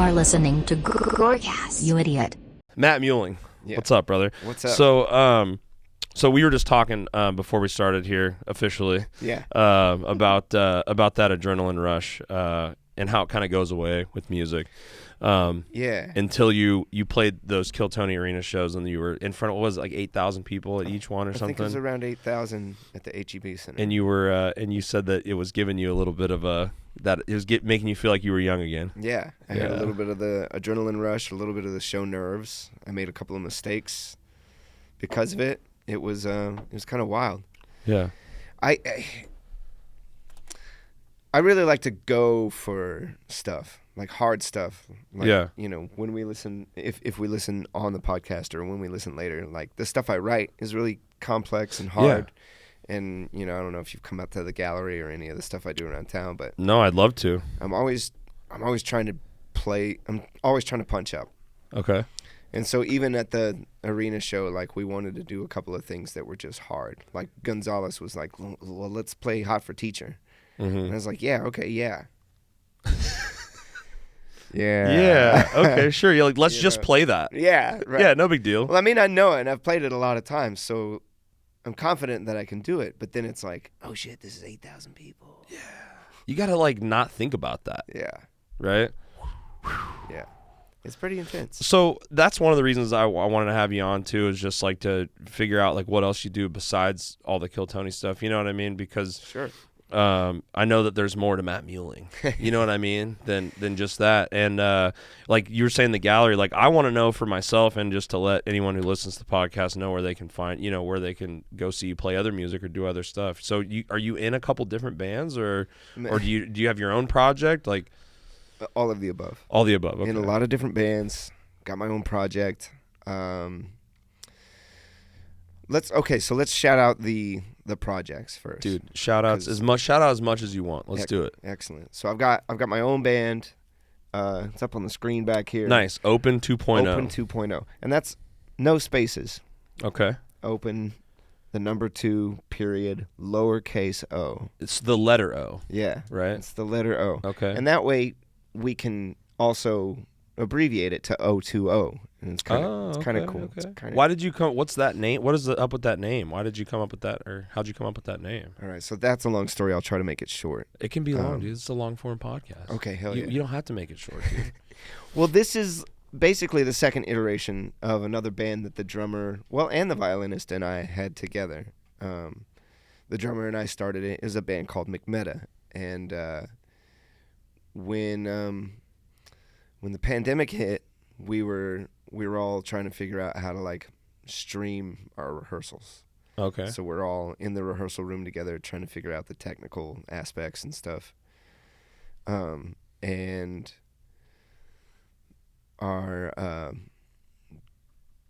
are listening to GORCAST, you idiot. Matt Muehling. Yeah. What's up, brother? What's up? So we were just talking before we started here officially. Yeah. About that adrenaline rush and how it kind of goes away with music. Yeah. Until you played those Killtony arena shows and you were in front of, what was it, like 8,000 people at each one or something? I think it was around 8,000 at the HEB Center. And you were and you said that it was giving you a little bit of that it was making you feel like you were young again. Yeah. I had a little bit of the adrenaline rush, a little bit of the show nerves. I made a couple of mistakes because of it. It was kind of wild. Yeah. I really like to go for stuff, like hard stuff. Like, yeah. You know, when we listen, if we listen on the podcast or when we listen later, like the stuff I write is really complex and hard. Yeah. And, you know, I don't know if you've come out to the gallery or any of the stuff I do around town, but no, I'd love to. I'm always trying to play. I'm always trying to punch up. Okay. And so even at the arena show, like we wanted to do a couple of things that were just hard. Like Gonzalez was like, well, let's play Hot for Teacher. Mm-hmm. And I was like, yeah, okay, yeah. Yeah. Okay, sure. You're like, let's just play that. Yeah, right. Yeah, no big deal. Well, I mean, I know it, and I've played it a lot of times, so I'm confident that I can do it. But then it's like, oh shit, this is 8,000 people. Yeah. You gotta like not think about that. Yeah. Right? Yeah. It's pretty intense. So that's one of the reasons I wanted to have you on too, is just like to figure out like what else you do besides all the Killtony stuff. You know what I mean? Because sure. I know that there's more to Matt Muehling. You know what I mean? Than just that. And like you were saying, the gallery. Like I want to know for myself, and just to let anyone who listens to the podcast know where they can find, you know, where they can go see you play other music or do other stuff. So are you in a couple different bands, or do you have your own project? Like all of the above. All the above. Okay. In a lot of different bands. Got my own project. So let's shout out the projects first. Dude, shout out as much as you want. Let's do it. Excellent. So I've got my own band. It's up on the screen back here. Nice. Open2.o. Open2.o. And that's no spaces. Okay. Open, the number 2, period, lowercase o. It's the letter O. Yeah. Right? It's the letter O. Okay. And that way we can also abbreviate it to O2O. And it's kind of cool. Okay. Why did you come? What's that name? What is up with that name? Why did you come up with that, or how'd you come up with that name? All right, so that's a long story. I'll try to make it short. It can be long, dude. It's a long form podcast. Okay, hell yeah. You don't have to make it short, dude. Well, this is basically the second iteration of another band that the drummer, and the violinist and I had together. The drummer and I started it. It was a band called McMeta, and when the pandemic hit, we were all trying to figure out how to like stream our rehearsals. Okay. So we're all in the rehearsal room together trying to figure out the technical aspects and stuff. And our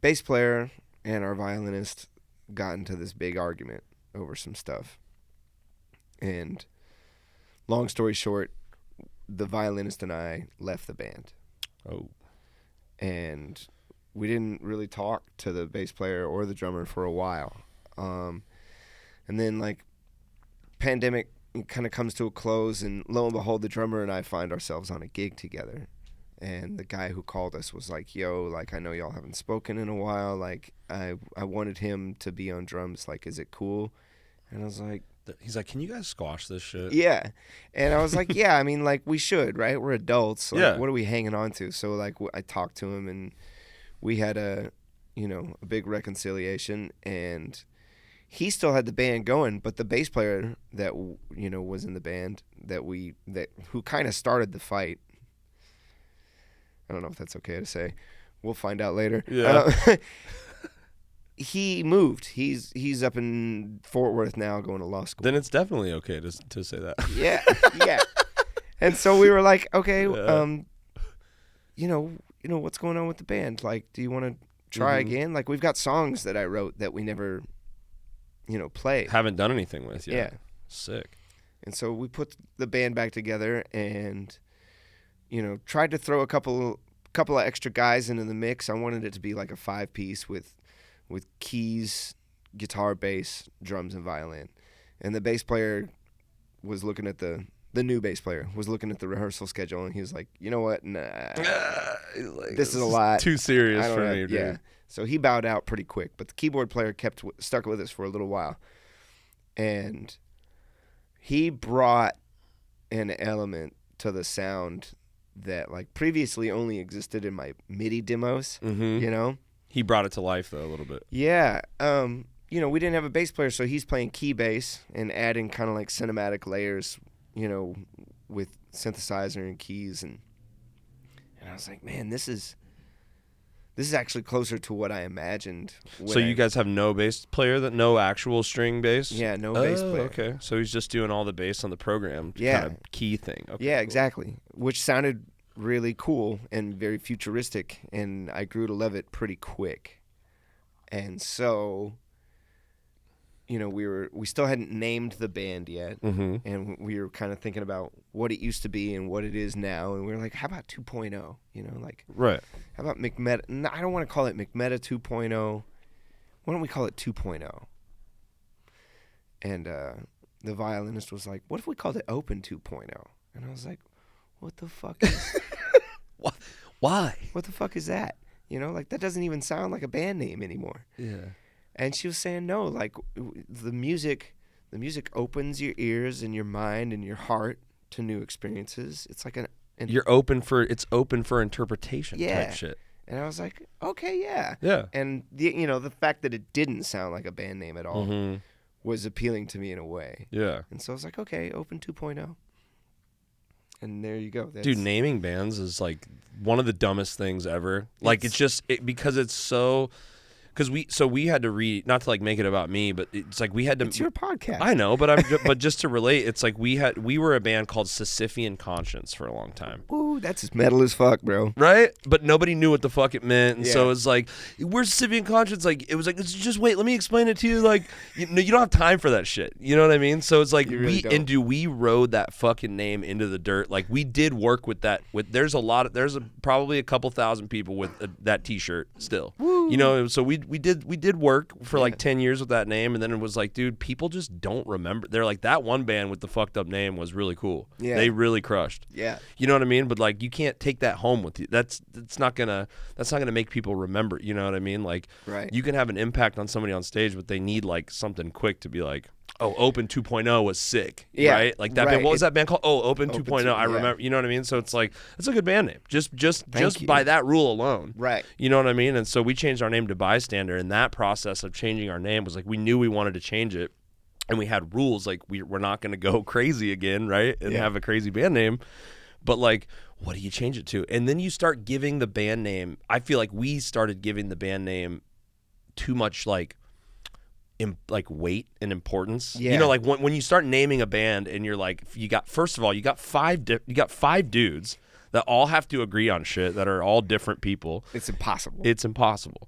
bass player and our violinist got into this big argument over some stuff. And long story short, the violinist and I left the band. Oh. And we didn't really talk to the bass player or the drummer for a while. And then, like, pandemic kind of comes to a close, and lo and behold, the drummer and I find ourselves on a gig together. And the guy who called us was like, yo, like, I know y'all haven't spoken in a while. Like, I wanted him to be on drums. Like, is it cool? And I was like... He's like, can you guys squash this shit? Yeah. And I was like, yeah, I mean, like, we should, right? We're adults. Like, yeah. What are we hanging on to? So, like, I talked to him, and we had a big reconciliation, and he still had the band going, but the bass player that, was in the band who kind of started the fight, I don't know if that's okay to say. We'll find out later. Yeah. He moved. He's up in Fort Worth now, going to law school. Then it's definitely okay to say that. Yeah, yeah. And so we were like, okay, yeah. What's going on with the band? Like, do you want to try again? Like, we've got songs that I wrote that we never, played. Haven't done anything with yet. Yeah. Sick. And so we put the band back together and, tried to throw a couple of extra guys into the mix. I wanted it to be like a 5-piece with keys, guitar, bass, drums, and violin. And the bass player was looking at the the new bass player, was looking at the rehearsal schedule, and he was like, you know what? Nah, this is a lot. Too serious for me, dude. Yeah. So he bowed out pretty quick, but the keyboard player stuck with us for a little while. And he brought an element to the sound that like previously only existed in my MIDI demos, you know? He brought it to life, though, a little bit. Yeah. You know, we didn't have a bass player, so he's playing key bass and adding kind of like cinematic layers, you know, with synthesizer and keys. And I was like, man, this is actually closer to what I imagined. So you guys have no bass player, no actual string bass? Yeah, no bass player. Okay. So he's just doing all the bass on the program kind of key thing. Okay, yeah, cool. Exactly. Which sounded really cool and very futuristic, and I grew to love it pretty quick. And so, you know, we still hadn't named the band yet, and we were kind of thinking about what it used to be and what it is now, and we were like, how about 2.0? You know, like, right. How about McMeta? No, I don't want to call it McMeta 2.0. Why don't we call it 2.0? And the violinist was like, what if we called it Open2.o? And I was like, what the fuck is Why? What the fuck is that? You know, like, that doesn't even sound like a band name anymore. Yeah. And she was saying, no, like, the music opens your ears and your mind and your heart to new experiences. It's like it's open for interpretation type shit. And I was like, okay, yeah. Yeah. And the fact that it didn't sound like a band name at all was appealing to me in a way. Yeah. And so I was like, okay, Open2.o. And there you go. Dude, naming bands is like one of the dumbest things ever. Like, it's just because it's so. Because we had to read, not to like make it about me, but it's like we had to. It's your podcast. I know, but but just to relate, it's like we were a band called Sisyphean Conscience for a long time. Ooh, that's as metal as fuck, bro. Right? But nobody knew what the fuck it meant, and so it's like we're Sisyphean Conscience. Like it was like just wait, let me explain it to you. Like you don't have time for that shit. You know what I mean? So it's like we rode that fucking name into the dirt. Like we did work with that. There's probably a couple thousand people with that T-shirt still. Woo. You know, so we did work for like 10 years with that name, and then it was like, dude, people just don't remember. They're like, that one band with the fucked up name was really cool. Yeah. They really crushed. Yeah. You know what I mean? But like, you can't take that home with you. That's not gonna make people remember. You know what I mean? Like, you can have an impact on somebody on stage, but they need like something quick to be like, oh, Open2.o was sick. Yeah. Right? Like that band, what was that band called? Oh, Open2.o. I remember. You know what I mean? So it's like, it's a good band name. Just by that rule alone. Right. You know what I mean? And so we changed our name to Bystander, and that process of changing our name was like, we knew we wanted to change it, and we had rules like we're not going to go crazy again, right? And have a crazy band name. But like, what do you change it to? And then you start giving the band name. I feel like we started giving the band name too much like weight and importance. You know, like when you start naming a band and you're like, you got five dudes that all have to agree on shit that are all different people. It's impossible.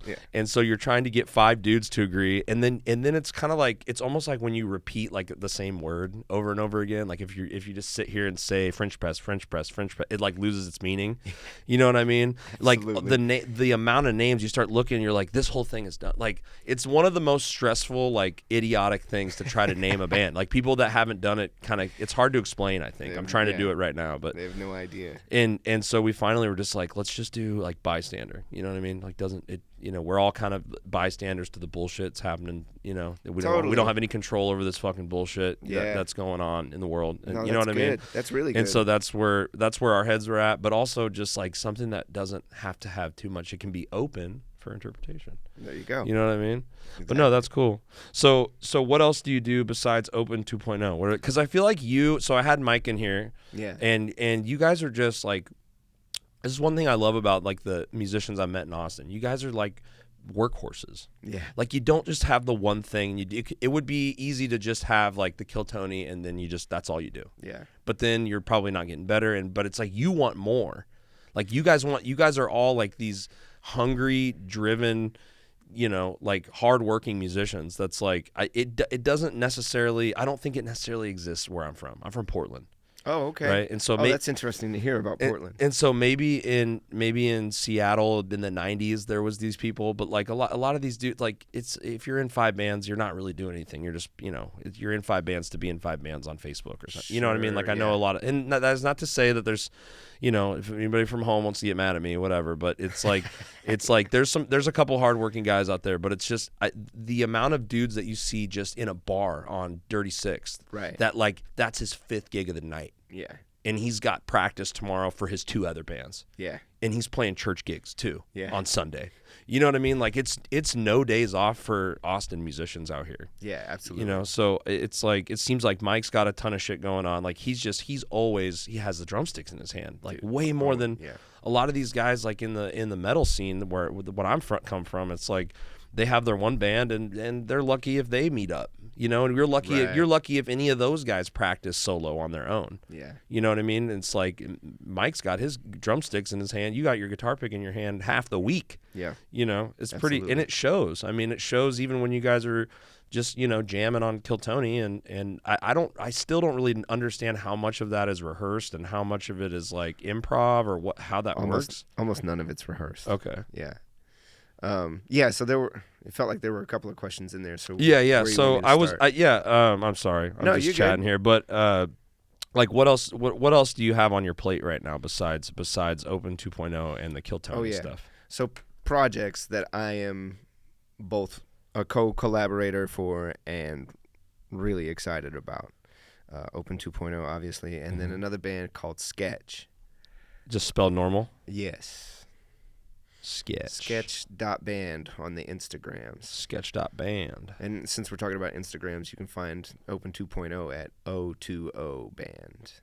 Yeah. And so you're trying to get 5 dudes to agree, and then it's kind of like, it's almost like when you repeat like the same word over and over again. Like if you just sit here and say French press, it like loses its meaning. You know what I mean? Like the amount of names you start looking, you're like, this whole thing is done. Like it's one of the most stressful, like idiotic things to try to name a band. Like people that haven't done it, it's hard to explain. I think I'm trying to do it right now, but they have no idea. And so we finally were just like, let's just do like Bystander. You know what I mean? Like we're all kind of bystanders to the bullshit that's happening. You know, we don't have any control over this fucking bullshit that's going on in the world. And, you know what I mean? That's really good. And so that's where our heads were at, but also just like something that doesn't have to have too much. It can be open for interpretation. There you go. You know what I mean? Exactly. But no, that's cool. So what else do you do besides Open2.o? Because I feel like so I had Mike in here. Yeah. And you guys are just like, this is one thing I love about like the musicians I met in Austin. You guys are like workhorses. Yeah. Like you don't just have the one thing. It would be easy to just have like the killtony and then that's all you do. Yeah. But then you're probably not getting better. But it's like you want more. Like you guys are all like these hungry, driven, you know, like hardworking musicians. That's like it doesn't necessarily. I don't think it necessarily exists where I'm from. I'm from Portland. Oh, okay. Right, and so that's interesting to hear about Portland. And so maybe in Seattle in the '90s there was these people, but like a lot of these dudes, like it's if you're in 5 bands, you're not really doing anything. You're just you're in 5 bands to be in 5 bands on Facebook or something. You know what I mean? Like I know a lot of, and that is not to say that there's, if anybody from home wants to get mad at me, whatever. But it's like there's a couple hardworking guys out there, but it's just the amount of dudes that you see just in a bar on Dirty Sixth, right? That that's his 5th gig of the night. Yeah. And he's got practice tomorrow for his 2 other bands. Yeah. And he's playing church gigs too. Yeah. On Sunday. You know what I mean? Like it's no days off for Austin musicians out here. Yeah, absolutely. So it's like it seems like Mike's got a ton of shit going on. Like he has the drumsticks in his hand. Like way more than a lot of these guys like in the metal scene where what I'm come from. It's like they have their one band and they're lucky if they meet up. And you're lucky if any of those guys practice solo on their own. Yeah. You know what I mean? It's like Mike's got his drumsticks in his hand. You got your guitar pick in your hand half the week. Yeah. It's pretty, and it shows. I mean, it shows even when you guys are just, jamming on Killtony and I still don't really understand how much of that is rehearsed and how much of it is like improv or how that works. Almost none of it's rehearsed. Okay. Yeah. So it felt like there were a couple of questions in there. So yeah. So I'm sorry. I'm just chatting here, but like what else do you have on your plate right now besides Open2.o and the Killtony stuff? So projects that I am both a co-collaborator for and really excited about. Open2.o obviously, and then another band called Sketch. Just spelled normal? Yes. Sketch.band on the Instagrams. Sketch.band. And since we're talking about Instagrams, you can find Open2.o at O2O band.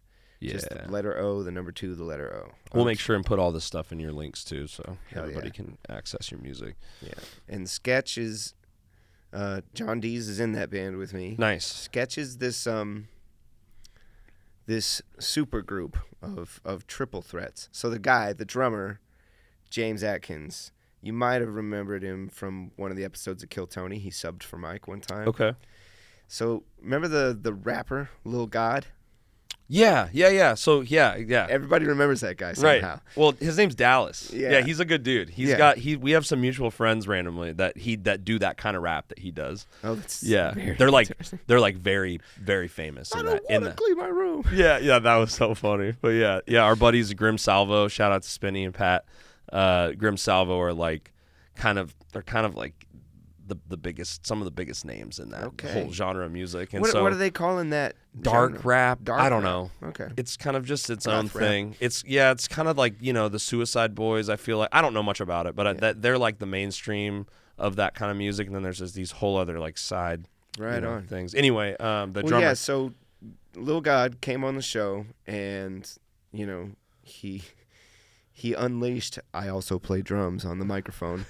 Yeah. Just the letter O, the number 2, the letter O. We'll make sure and put all this stuff in your links too, so Hell everybody can access your music. Yeah. And Sketch is John Dees is in that band with me. Nice. Sketch is this super group of triple threats. So the drummer, James Atkins, you might have remembered him from one of the episodes of Killtony. He subbed for Mike one time. Okay. So remember the rapper Lil God? Yeah. So yeah. Everybody remembers that guy somehow. Right. Well, his name's Dallas. Yeah. He's a good dude. We have some mutual friends randomly that do that kind Oh, of rap that he does. that's They're like very, very famous. I don't want to clean my room. Yeah, that was so funny. But yeah, our buddies Grim Salvo, shout out to Spinny and Pat. Grim Salvo are kind of like the biggest, some of the biggest names in that whole genre of music. And what are they calling that? Dark genre? rap. Dark I don't rap. know. Okay. It's kind of just its Goth own thing. It's kind of like the Suicide Boys. I feel like I don't know much about it, but they're like the mainstream of that kind of music. And then there's just these whole other like side on things. Anyway, the drummer. Yeah. So Lil God came on the show, and he unleashed "I also play drums" on the microphone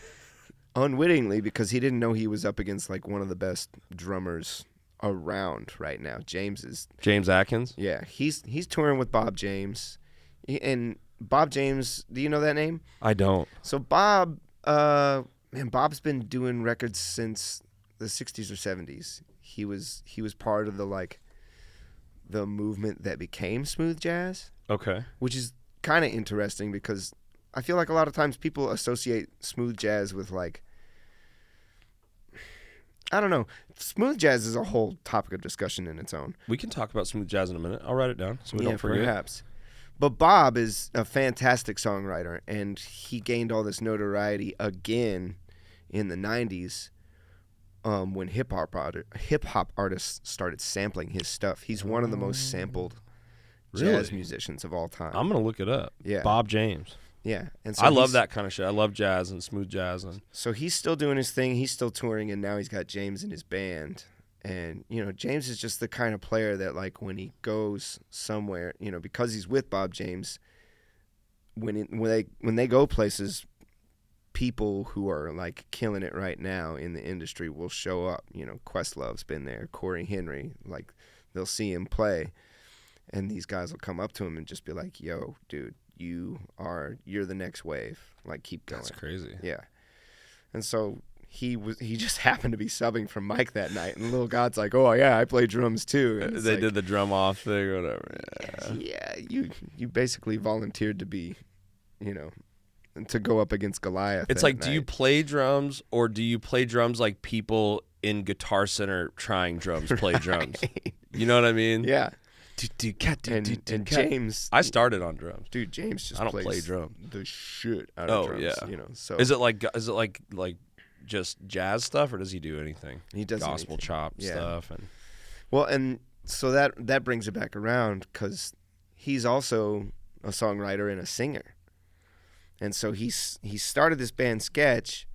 unwittingly, because he didn't know he was up against like one of the best drummers around right now. James Atkins. Yeah, he's touring with Bob James, and Bob James. Do you know that name? I don't. So Bob, Bob's been doing records since the '60s or '70s. He was part of the movement that became smooth jazz. Okay. Which is kind of interesting, because I feel like a lot of times people associate smooth jazz with I don't know. Smooth jazz is a whole topic of discussion in its own. We can talk about smooth jazz in a minute. I'll write it down so we don't forget. Perhaps. But Bob is a fantastic songwriter, and he gained all this notoriety again in the 90s when hip hop artists started sampling his stuff. He's one of the most sampled jazz musicians of all time. I'm gonna look it up. Yeah. Bob James. Yeah, and so I love that kind of shit. I love jazz and smooth jazz, and so he's still doing his thing. He's still touring, and now he's got James in his band. And James is just the kind of player that when he goes somewhere, because he's with Bob James, when they go places, people who are killing it right now in the industry will show up. Questlove's been there, Corey Henry, they'll see him play. And these guys will come up to him and just be like, "Yo, dude, you're the next wave. Keep going." that's crazy. Yeah. And so he just happened to be subbing for Mike that night, and Lil God's like, "Oh yeah, I play drums too." And they did the drum off thing or whatever. Yeah, you basically volunteered to be, to go up against Goliath. It's like, do you play drums, or do you play drums like people in Guitar Center trying drums play drums? You know what I mean? Yeah. And James, I started on drums. Dude, James just I don't plays play drums. the shit out of drums. Yeah. So is it like just jazz stuff, or does he do anything? He does gospel anything. chop stuff and so that brings it back around, because he's also a songwriter and a singer, and so he started this band Sketch,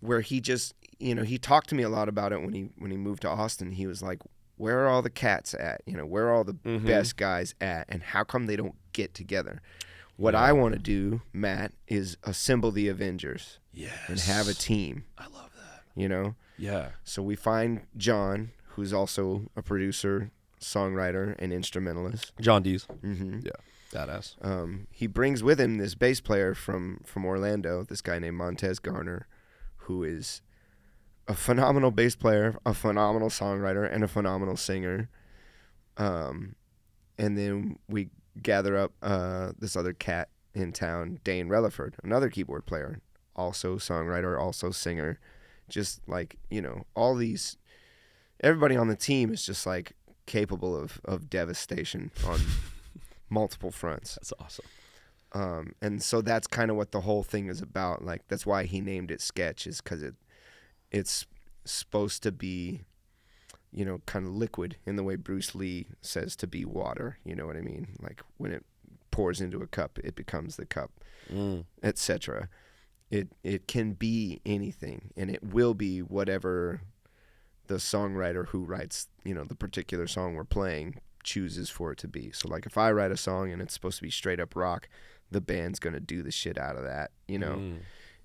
where he just he talked to me a lot about it when he moved to Austin. He was like, where are all the cats at? Where are all the best guys at? And how come they don't get together? What I want to do, Matt, is assemble the Avengers. Yes. And have a team. I love that. Yeah. So we find John, who's also a producer, songwriter, and instrumentalist. John Dees. Mm-hmm. Yeah. Badass. He brings with him this bass player from Orlando, this guy named Montez Garner, who is a phenomenal bass player, a phenomenal songwriter, and a phenomenal singer. And then we gather up this other cat in town, Dane Relaford, another keyboard player, also songwriter, also singer. Just like, all these, everybody on the team is just like capable of devastation on multiple fronts. That's awesome. And so that's kind of what the whole thing is about. Like, that's why he named it Sketch, is because it's supposed to be, kind of liquid in the way Bruce Lee says to be water. You know what I mean? Like, when it pours into a cup, it becomes the cup, etc. It can be anything, and it will be whatever the songwriter who writes, the particular song we're playing chooses for it to be. So, like, if I write a song and it's supposed to be straight up rock, the band's going to do the shit out of that,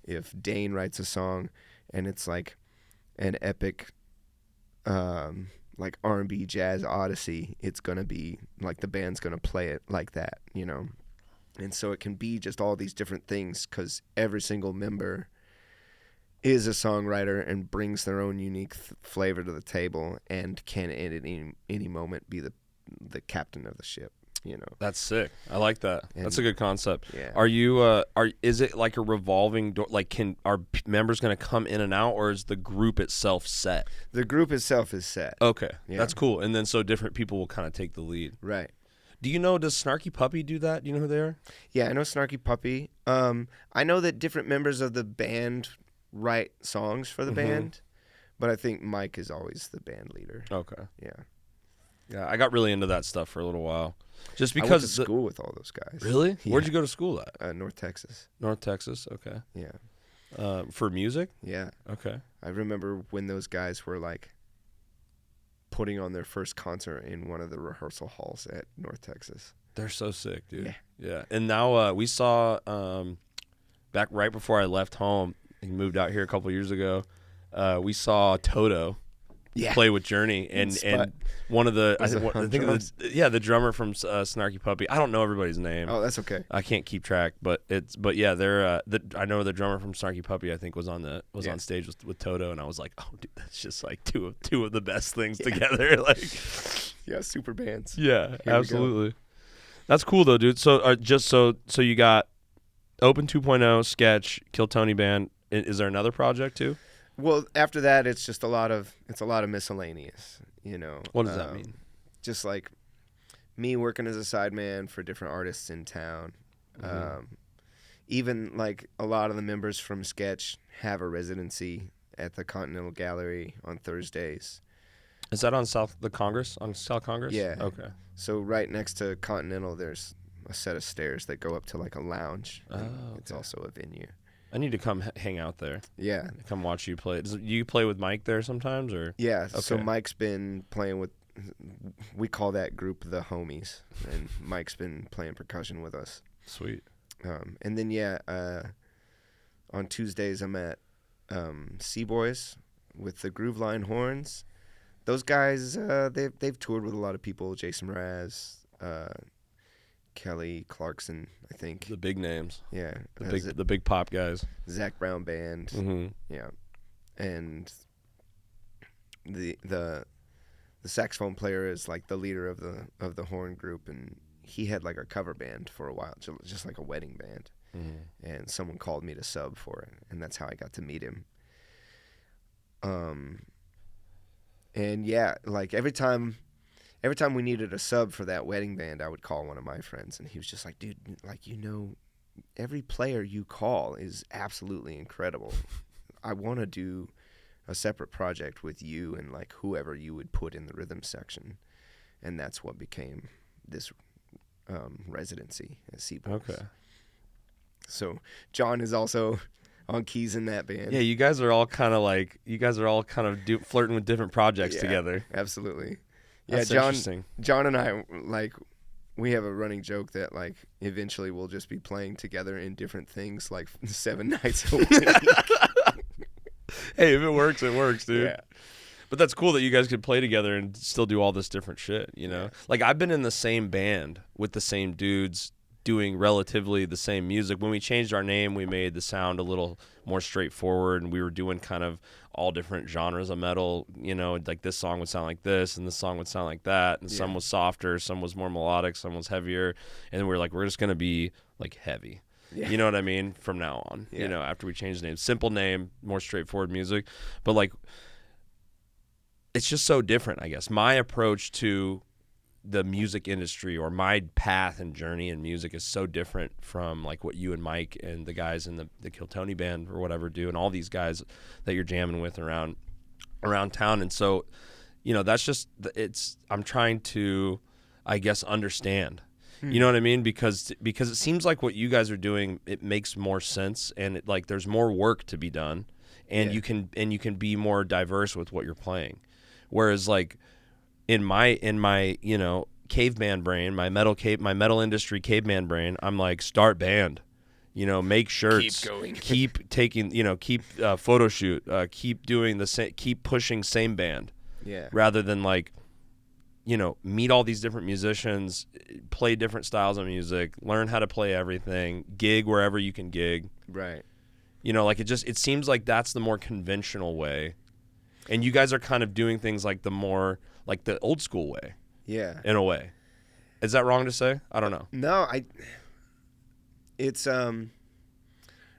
If Dane writes a song and it's like an epic like R&B jazz odyssey, it's going to be like the band's going to play it like that, And so it can be just all these different things, because every single member is a songwriter and brings their own unique flavor to the table, and can at any moment be the captain of the ship. That's sick. I like that. That's a good concept. Yeah. Are you is it like a revolving door? Like, are members going to come in and out, or is the group itself set? The group itself is set. Okay. Yeah. That's cool. And then so different people will kind of take the lead. Right. Do you know, does Snarky Puppy do that? Do you know who they are? Yeah, I know Snarky Puppy. I know that different members of the band write songs for the band, but I think Mike is always the band leader. Okay. Yeah. Yeah, I got really into that stuff for a little while. Just because I went to school with all those guys. Really? Yeah. Where'd you go to school at? North Texas. North Texas. Okay. Yeah. For music? Yeah. Okay. I remember when those guys were like putting on their first concert in one of the rehearsal halls at North Texas. They're so sick, dude. Yeah. Yeah. And now we saw back right before I left home and moved out here a couple years ago, we saw Toto play with Journey, and one of the the drummer from Snarky Puppy. I don't know everybody's name. Oh, that's okay. I can't keep track, but yeah, they're I know the drummer from Snarky Puppy, I think, was on stage with Toto, and I was like, oh, dude, that's just like two of the best things together. Like, yeah, super bands. Yeah, absolutely. That's cool though, dude. So so you got Open2.o, Sketch, Killtony Band. Is there another project too? Well, after that, it's just a lot of miscellaneous, What does that mean? Just like me working as a sideman for different artists in town. Even like a lot of the members from Sketch have a residency at the Continental Gallery on Thursdays. Is that on South Congress? Yeah. Okay. So right next to Continental, there's a set of stairs that go up to like a lounge. Oh, okay. It's also a venue. I need to come hang out there. Yeah. Come watch you play. Do you play with Mike there sometimes, or? Yeah. Okay. So Mike's been playing with, we call that group the Homies, and Mike's been playing percussion with us. Sweet. And then on Tuesdays I'm at Seaboys with the Groove Line Horns. Those guys, they've toured with a lot of people. Jason Mraz, Kelly Clarkson, I think. The big names. Yeah. The big pop guys. Zach Brown Band. Mm-hmm. Yeah. And the saxophone player is like the leader of the horn group, and he had like a cover band for a while, just like a wedding band. Mm-hmm. And someone called me to sub for it, and that's how I got to meet him. And yeah, like every time we needed a sub for that wedding band, I would call one of my friends, and he was just like, dude, like, every player you call is absolutely incredible. I want to do a separate project with you and like whoever you would put in the rhythm section. And that's what became this residency at Seaports. Okay. So John is also on keys in that band. Yeah, you guys are all kind of flirting with different projects together. Absolutely. That's yeah, interesting. John and I, like, we have a running joke that like eventually we'll just be playing together in different things like 7 nights a week. Hey, if it works, it works, dude. Yeah. But that's cool that you guys could play together and still do all this different shit, you know? Yeah. Like, I've been in the same band with the same dudes doing relatively the same music. When we changed our name, we made the sound a little more straightforward, and we were doing kind of all different genres of metal, you know, like this song would sound like this, and this song would sound like that, and some was softer, some was more melodic, some was heavier, and then we were like, we're just going to be, like, heavy. Yeah. You know what I mean? From now on, you know, after we changed the name. Simple name, more straightforward music. But, like, it's just so different, I guess. My approach to the music industry, or my path and journey in music, is so different from, like, what you and Mike and the guys in the Killtony band or whatever do, and all these guys that you're jamming with around town. And so, you know, that's just, I'm trying to, I guess, understand. You know what I mean? Because it seems like what you guys are doing, it makes more sense, and like there's more work to be done, and you can be more diverse with what you're playing. Whereas like in my you know, caveman brain, my metal industry caveman brain, I'm like, start band, you know, make shirts, keep going, keep taking, you know, keep photo shoot, keep doing the same, keep pushing same band, rather than like, you know, meet all these different musicians, play different styles of music, learn how to play everything, gig wherever you can gig. Right. You know, like it seems like that's the more conventional way. And you guys are kind of doing things like the more, like the old school way. Yeah. In a way. Is that wrong to say? I don't know. No,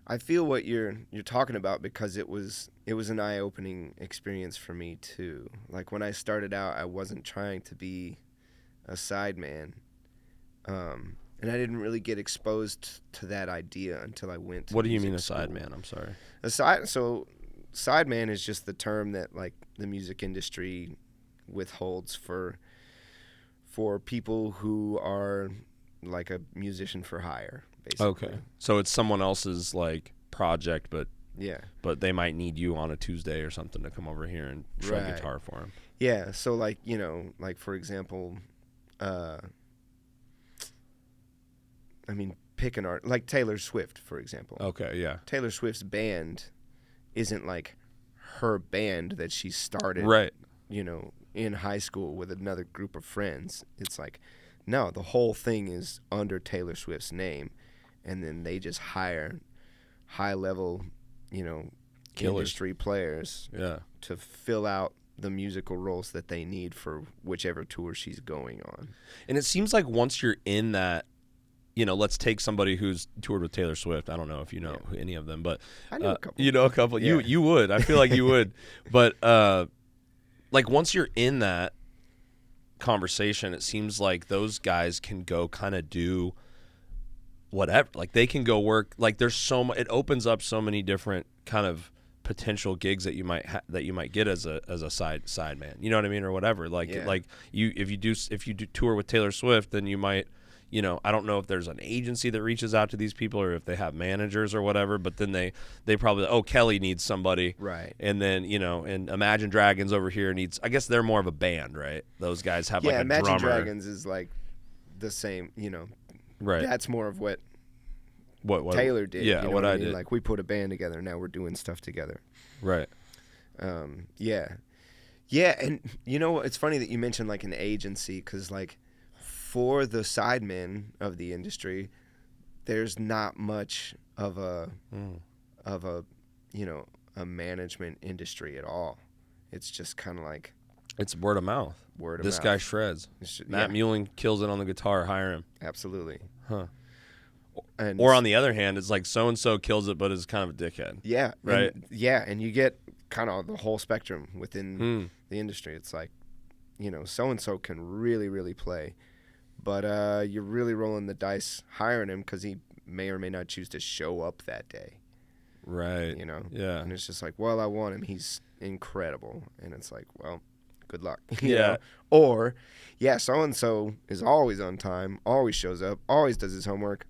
I feel what you're talking about, because it was an eye-opening experience for me too. Like when I started out, I wasn't trying to be a sideman, and I didn't really get exposed to that idea until I went to What do you mean a school. sideman? I'm sorry. Sideman is just the term that like the music industry withholds for people who are like a musician for hire. Basically. Okay, so it's someone else's like project, but they might need you on a Tuesday or something to come over here and shred guitar for them. Yeah, so like, you know, like for example, I mean, pick an art like Taylor Swift, for example. Okay, yeah. Taylor Swift's band isn't like her band that she started, right? You know, in high school with another group of friends. It's like, no, the whole thing is under Taylor Swift's name. And then they just hire high-level, you know, industry players to fill out the musical roles that they need for whichever tour she's going on. And it seems like once you're in that, you know, let's take somebody who's toured with Taylor Swift. I don't know if you know any of them, but I know a couple. You know a couple. Yeah. You would. I feel like you would. But like once you're in that conversation, it seems like those guys can go kind of do whatever, like they can go work, like there's it opens up so many different kind of potential gigs that you might get as a side man, you know what I mean, or whatever, like if you do tour with Taylor Swift, then you might, you know, I don't know if there's an agency that reaches out to these people or if they have managers or whatever, but then they probably, Kelly needs somebody, right? And then, you know, and Imagine Dragons over here needs, I guess they're more of a band, right? Those guys have like a Imagine drummer. Dragons is like the same, you know. Right. That's more of what Taylor did. Yeah, you know what I mean? did. Like we put a band together, now we're doing stuff together. Right. Yeah, and you know, it's funny that you mentioned like an agency, because like for the sidemen of the industry, there's not much of a a management industry at all. It's just kind of like It's word of mouth. This guy shreds. Matt Muehling kills it on the guitar. Hire him. Absolutely. Huh. And or on the other hand, it's like so and so kills it, but is kind of a dickhead. Yeah. Right. And you get kind of the whole spectrum within the industry. It's like, so and so can really, really play, but you're really rolling the dice hiring him because he may or may not choose to show up that day. Right. Yeah. And it's just like, well, I want him. He's incredible. And it's like, well, good luck. Yeah. know? Or, yeah, so-and-so is always on time, always shows up, always does his homework.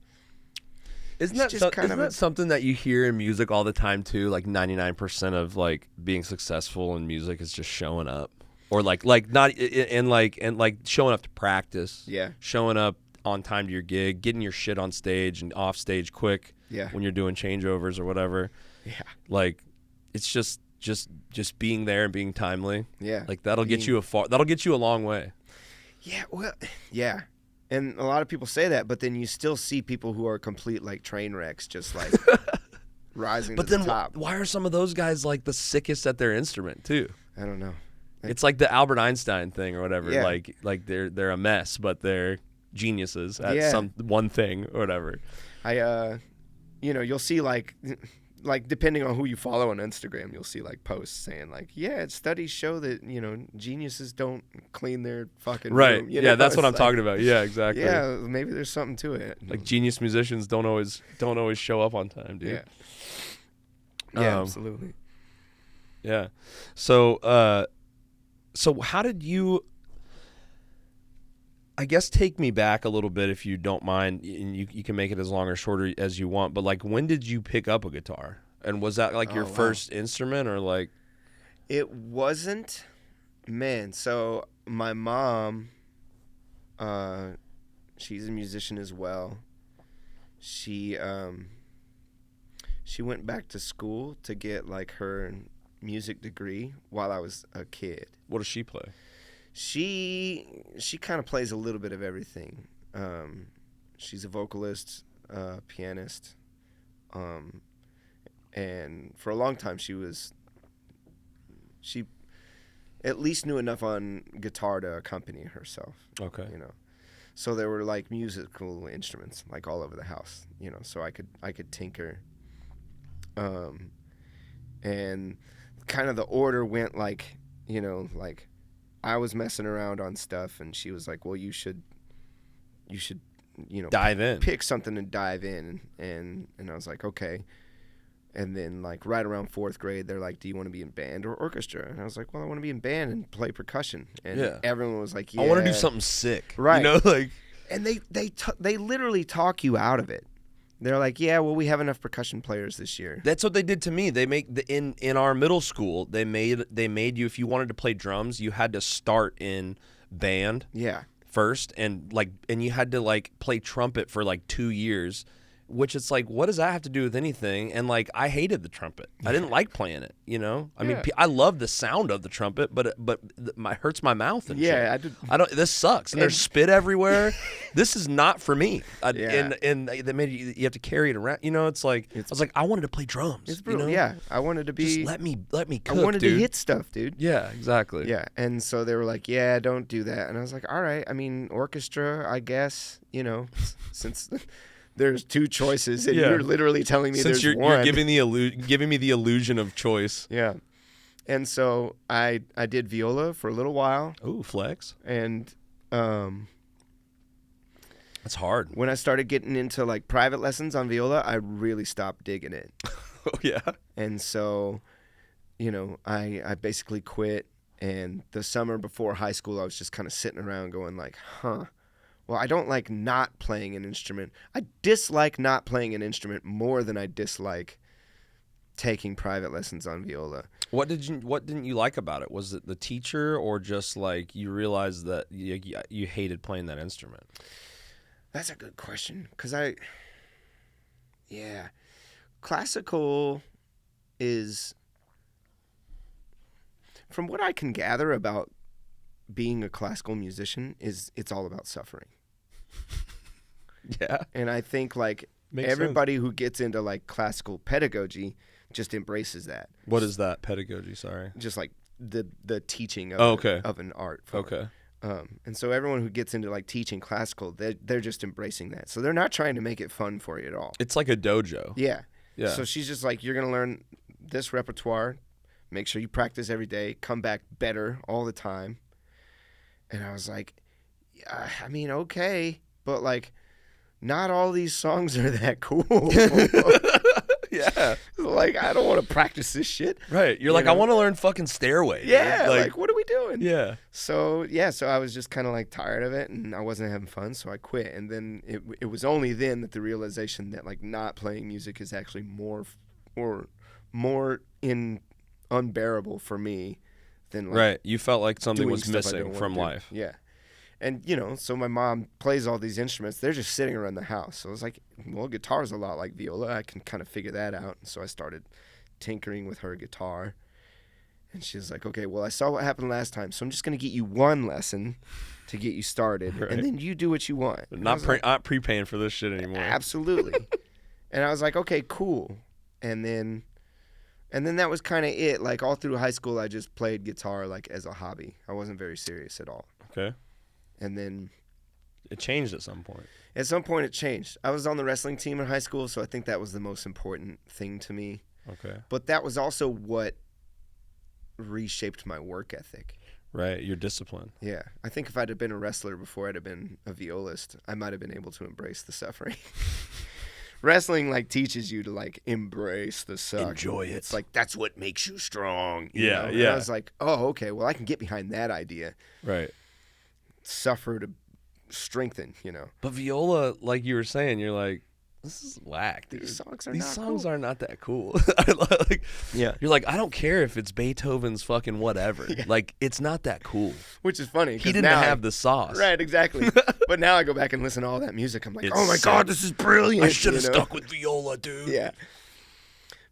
Isn't that something that you hear in music all the time too? Like 99% of like being successful in music is just showing up, or like not and like showing up to practice. Yeah. Showing up on time to your gig, getting your shit on stage and off stage quick. Yeah. When you're doing changeovers or whatever. Yeah. Like it's just being there and being timely. Yeah. Like that'll get you a long way. Yeah. Well. Yeah. And a lot of people say that, but then you still see people who are complete like train wrecks, just like rising to the top. But then why are some of those guys like the sickest at their instrument too? I don't know. It's like the Albert Einstein thing or whatever. Yeah. Like they're a mess, but they're geniuses at some one thing or whatever. You'll see like depending on who you follow on Instagram, you'll see like posts saying like, yeah, studies show that, geniuses don't clean their fucking room. Yeah, that's what I'm talking about. Yeah, exactly. Yeah, maybe there's something to it. Like genius musicians don't always show up on time, dude. Yeah, absolutely. Yeah. So how did you, I guess, take me back a little bit if you don't mind, and you can make it as long or shorter as you want, but like when did you pick up a guitar? And was that like your first instrument or like? It wasn't, man. So my mom, she's a musician as well. She went back to school to get like her music degree while I was a kid. What does she play? She kind of plays a little bit of everything. She's a vocalist, pianist, and for a long time she at least knew enough on guitar to accompany herself. Okay. So there were like musical instruments like all over the house, so I could tinker. And kind of the order went like, like I was messing around on stuff and she was like, well, you should dive in, pick something and dive in. And I was like, okay. And then like right around 4th grade, they're like, do you want to be in band or orchestra? And I was like, well, I want to be in band and play percussion. And everyone was like, yeah. I want to do something sick. Right. Like. And they literally talk you out of it. They're like, yeah, well, we have enough percussion players this year. That's what they did to me. They make in our middle school. They made you, if you wanted to play drums, you had to start in band. Yeah. First, and you had to like play trumpet for like 2 years, which it's like, what does that have to do with anything? And like, I hated the trumpet. I didn't like playing it. I mean, I love the sound of the trumpet, but it hurts my mouth and shit. I don't. This sucks. And there's spit everywhere. This is not for me. And they made you have to carry it around. It's like I was like, I wanted to play drums. It's brutal. Yeah, I wanted to be. Just let me cook. I wanted to hit stuff, dude. Yeah, exactly. Yeah, and so they were like, yeah, don't do that. And I was like, all right. I mean, orchestra, I guess. Since. There's 2 choices, and you're literally telling me there's one. You're giving me the illusion of choice. Yeah. And so I did viola for a little while. Ooh, flex. And that's hard. When I started getting into like private lessons on viola, I really stopped digging it. Oh, yeah. And so, I basically quit. And the summer before high school, I was just kind of sitting around going like, huh. Well, I don't like not playing an instrument. I dislike not playing an instrument more than I dislike taking private lessons on viola. What didn't you like about it? Was it the teacher, or just like you realized that you hated playing that instrument? That's a good question, because classical is, from what I can gather about being a classical musician, it's all about suffering. Yeah. And I think like Makes everybody who gets into like classical pedagogy just embraces that. What is that pedagogy? Sorry. Just like the teaching of, of an art form. Okay. And so everyone who gets into like teaching classical, they're just embracing that. So they're not trying to make it fun for you at all. It's like a dojo. Yeah. Yeah. So she's just like, you're going to learn this repertoire, make sure you practice every day, come back better all the time. And I was like, yeah, I mean, okay, but like, not all these songs are that cool. Yeah. Like, I don't want to practice this shit. Right. You're like, I want to learn fucking Stairway. Yeah. Like, what are we doing? Yeah. So I was just kind of like tired of it, and I wasn't having fun, so I quit. And then it was only then that the realization that like not playing music is actually more unbearable for me than like right. You felt like something was stuff I don't missing wanna from do. life. Yeah. And, you know, so my mom plays all these instruments. They're just sitting around the house. So I was like, well, guitar's a lot like viola. I can kind of figure that out. And so I started tinkering with her guitar. And she was like, okay, well, I saw what happened last time, so I'm just going to get you one lesson to get you started. Right. And then you do what you want. Not prepaying for this shit anymore. Absolutely. And I was like, okay, cool. And then that was kind of it. Like all through high school, I just played guitar like as a hobby. I wasn't very serious at all. Okay. And then it changed at some point. At some point, it changed. I was on the wrestling team in high school, so I think that was the most important thing to me. Okay. But that was also what reshaped my work ethic. Right, your discipline. Yeah. I think if I'd have been a wrestler before I'd have been a violist, I might have been able to embrace the suffering. Wrestling, like, teaches you to, like, embrace the suck. Enjoy it. It's like, that's what makes you strong. You Yeah, know? yeah. And I was like, oh, okay, well, I can get behind that idea. Right. Suffer to strengthen, you know. But viola, like you were saying, you're like, this is whack, dude. These songs are These not songs cool. are not that cool. Yeah. You're like, I don't care if it's Beethoven's fucking whatever. Yeah. Like, it's not that cool. Which is funny. He didn't have the sauce. Right, exactly. But now I go back and listen to all that music. I'm like, It's oh my sick. God, this is brilliant. I should have you know? stuck with viola, dude. Yeah.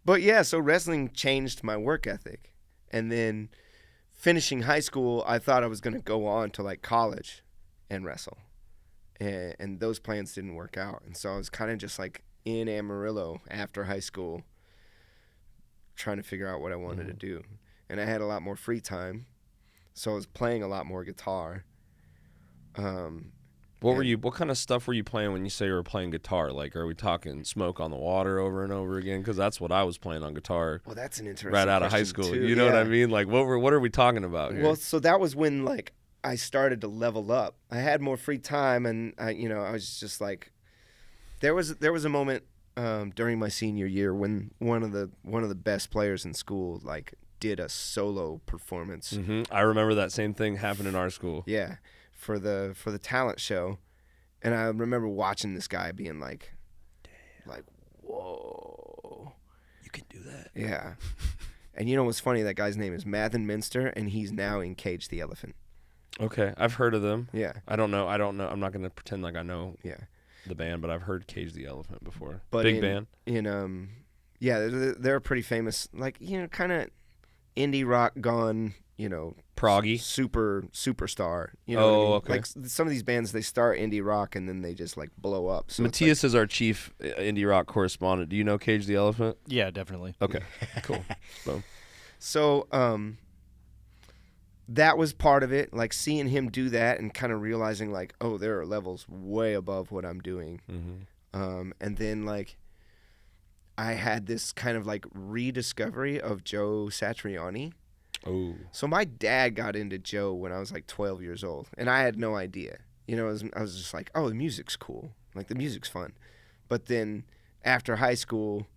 But yeah, so wrestling changed my work ethic. And then finishing high school, I thought I was going to go on to like college and wrestle. And those plans didn't work out. And so I was kind of just like in Amarillo after high school trying to figure out what I wanted to do. And I had a lot more free time. So I was playing a lot more guitar. What kind of stuff were you playing when you say you were playing guitar? Like, are we talking Smoke on the Water over and over again? Because that's what I was playing on guitar. Well, that's an interesting right out of high question, school. too. You know what I Yeah. mean? Like, what are we talking about here? Well, so that was when like I started to level up. I had more free time, and I was just like, there was a moment during my senior year when one of the best players in school like did a solo performance. I remember that same thing happened in our school. Yeah, for the talent show, and I remember watching this guy being like, like, whoa, You can do that. yeah. And you know what's funny? That guy's name is Mathen Minster, and he's now in Cage the Elephant. Okay, I've heard of them. Yeah. I don't know. I'm not gonna pretend like I know Yeah. the band, but I've heard Cage the Elephant before. But Big band. Yeah, they're pretty famous, like, you know, kind of indie rock gone, you know, Proggy. superstar. You know what I mean? okay. Like some of these bands, they start indie rock and then they just like blow up. So it's Matthias is our chief indie rock correspondent. Do you know Cage the Elephant? Yeah, definitely. Okay, cool. Boom. like, so that was part of it, like seeing him do that and kind of realizing like, oh, there are levels way above what I'm doing. And then like I had this kind of like rediscovery of Joe Satriani. Oh. So my dad got into Joe when I was like 12 years old, and I had no idea. You know, I was just like, oh, the music's cool. Like, the music's fun. But then after high school,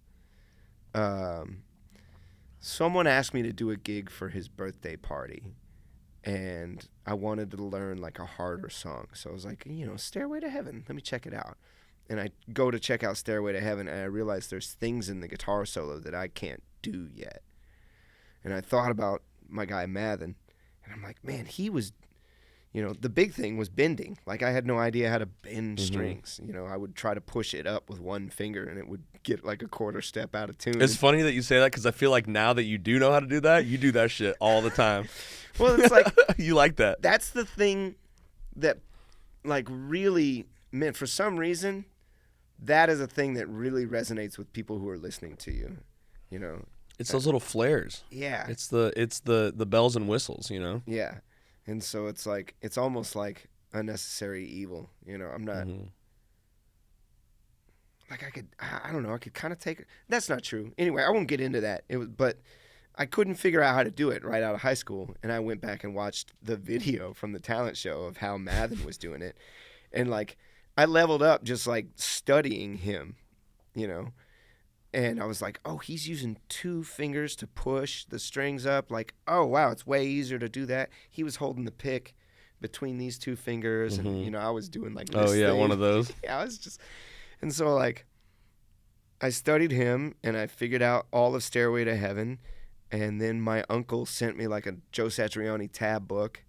someone asked me to do a gig for his birthday party, and I wanted to learn like a harder song. So I was like, you know, Stairway to Heaven, let me check it out. And I go to check out Stairway to Heaven, and I realize there's things in the guitar solo that I can't do yet. And I thought about my guy Mathen, and I'm like, man, he was, you know, the big thing was bending. Like, I had no idea how to bend strings. You know, I would try to push it up with one finger, and it would get like a quarter step out of tune. It's funny that you say that because I feel like now that you do know how to do that, you do that shit all the time. Well, it's like you like that. that's the thing that like really man, for some reason, that is a thing that really resonates with people who are listening to you, you know. It's those little flares. Yeah. It's the bells and whistles, you know. Yeah. And so it's like, it's almost like a necessary evil, you know. I'm not, like I don't know, I could kind of take it. That's not true. Anyway, I won't get into that. But I couldn't figure out how to do it right out of high school. And I went back and watched the video from the talent show of how Mathen was doing it. And like, I leveled up just like studying him, you know. And I was like, oh, he's using 2 fingers to push the strings up. Like, oh, wow, it's way easier to do that. He was holding the pick between these 2 fingers. And, you know, I was doing like this thing. One of those. Yeah, I was just... And so, like, I studied him, and I figured out all of Stairway to Heaven. And then my uncle sent me, like, a Joe Satriani tab book.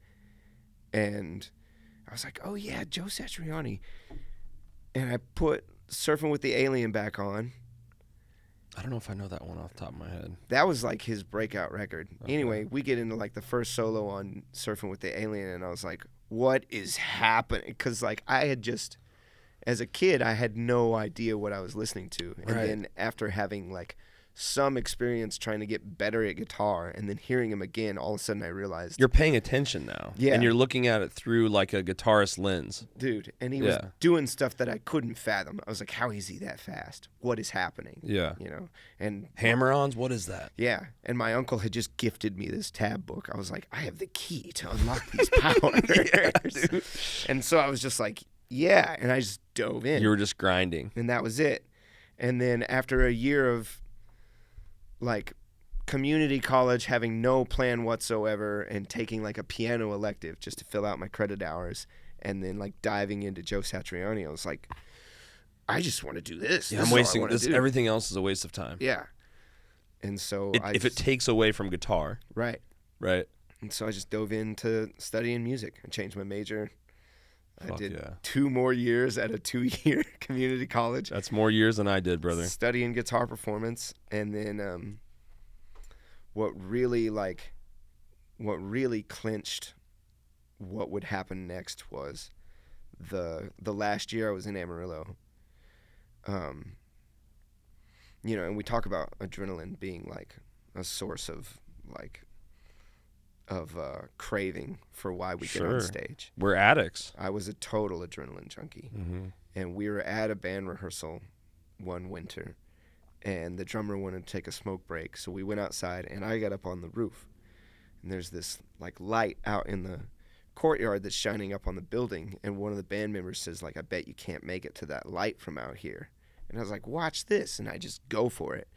And I was like, oh, yeah, Joe Satriani. And I put Surfing with the Alien back on. I don't know if I know that one off the top of my head. That was like his breakout record. Okay. Anyway, we get into like the first solo on Surfing with the Alien, and I was like, what is happening? Because like I had just, as a kid, I had no idea what I was listening to. And then after having like some experience trying to get better at guitar and then hearing him again, all of a sudden I realized. You're paying attention now. Yeah. And you're looking at it through like a guitarist lens. Dude, and he was doing stuff that I couldn't fathom. I was like, how is he that fast? What is happening? Yeah. You know? And hammer-ons, what is that? Yeah. And my uncle had just gifted me this tab book. I was like, I have the key to unlock these powers. Yeah, dude. And so I was just like, yeah. And I just dove in. You were just grinding. And that was it. And then after a year of like community college, having no plan whatsoever, and taking like a piano elective just to fill out my credit hours, and then like diving into Joe Satriani, I was like, I just want to do this. Yeah, I'm wasting this. Everything else is a waste of time. Yeah. And so if it takes away from guitar. Right. And so I just dove into studying music. I changed my major. I did 2 more years at a 2-year community college. That's more years than I did, brother. Studying guitar performance. And then what really clinched what would happen next was the last year I was in Amarillo. You know, and we talk about adrenaline being like a source of craving for why we get on stage. We're addicts. I was a total adrenaline junkie. And we were at a band rehearsal one winter, and the drummer wanted to take a smoke break, so we went outside, and I got up on the roof, and there's this like light out in the courtyard that's shining up on the building, and one of the band members says like, I bet you can't make it to that light from out here. And I was like, watch this, and I just go for it.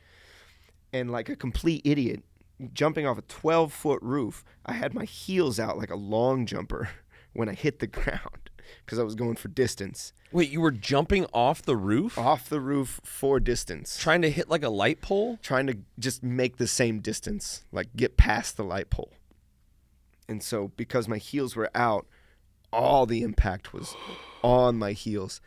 And like a complete idiot, jumping off a 12-foot roof, I had my heels out like a long jumper when I hit the ground because I was going for distance. Wait, you were jumping off the roof? Off the roof for distance. Trying to hit like a light pole? Trying to just make the same distance, like get past the light pole. And so because my heels were out, all the impact was on my heels.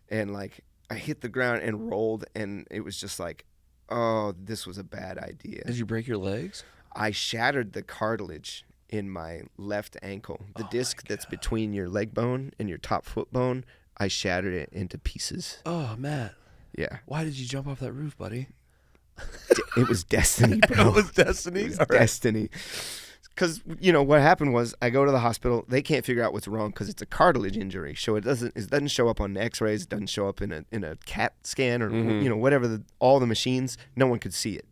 And like I hit the ground and rolled, and it was just like, oh, this was a bad idea. Did you break your legs? I shattered the cartilage in my left ankle. The disc that's between your leg bone and your top foot bone, I shattered it into pieces. Oh, Matt. Yeah. Why did you jump off that roof, buddy? It was destiny, bro. It was destiny? It was destiny. Because, you know, what happened was I go to the hospital. They can't figure out what's wrong because it's a cartilage injury. So it doesn't show up on the x-rays. It doesn't show up in a CAT scan or, you know, whatever, all the machines. No one could see it.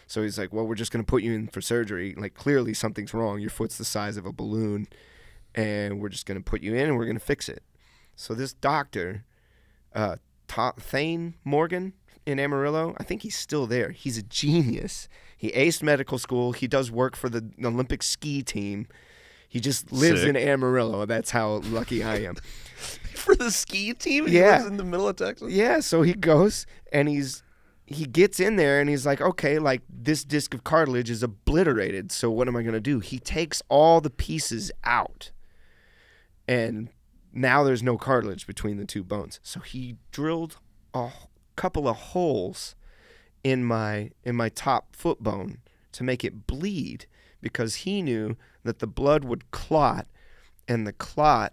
So he's like, well, we're just going to put you in for surgery. Like, clearly something's wrong. Your foot's the size of a balloon. And we're just going to put you in and we're going to fix it. So this doctor, Thane Morgan in Amarillo, I think he's still there. He's a genius. He aced medical school. He does work for the Olympic ski team. He just lives in Amarillo. That's how lucky I am. For the ski team? Yeah. He lives in the middle of Texas? Yeah, so he goes and he gets in there and he's like, okay, like this disc of cartilage is obliterated. So what am I going to do? He takes all the pieces out. And now there's no cartilage between the 2 bones. So he drilled a couple of holes in my top foot bone to make it bleed because he knew that the blood would clot and the clot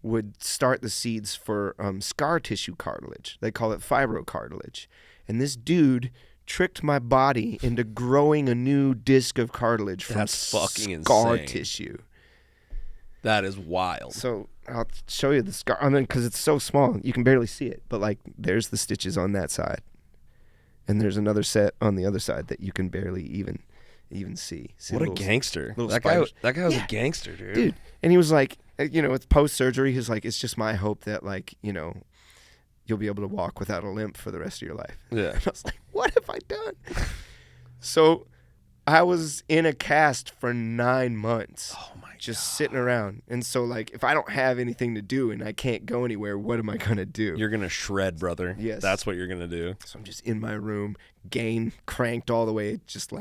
would start the seeds for scar tissue cartilage. They call it fibrocartilage. And this dude tricked my body into growing a new disc of cartilage from fucking scar insane. tissue. That is wild. So I'll show you the scar. I mean, because it's so small, you can barely see it. But like, there's the stitches on that side, and there's another set on the other side that you can barely even see. What a gangster! That guy was a gangster, dude. And he was like, it's post surgery. He's like, it's just my hope that like, you'll be able to walk without a limp for the rest of your life. Yeah. And I was like, what have I done? So I was in a cast for 9 months. Oh my God. Just sitting around. And so like, if I don't have anything to do and I can't go anywhere, what am I going to do? You're going to shred, brother. Yes. That's what you're going to do. So I'm just in my room, gain cranked all the way, just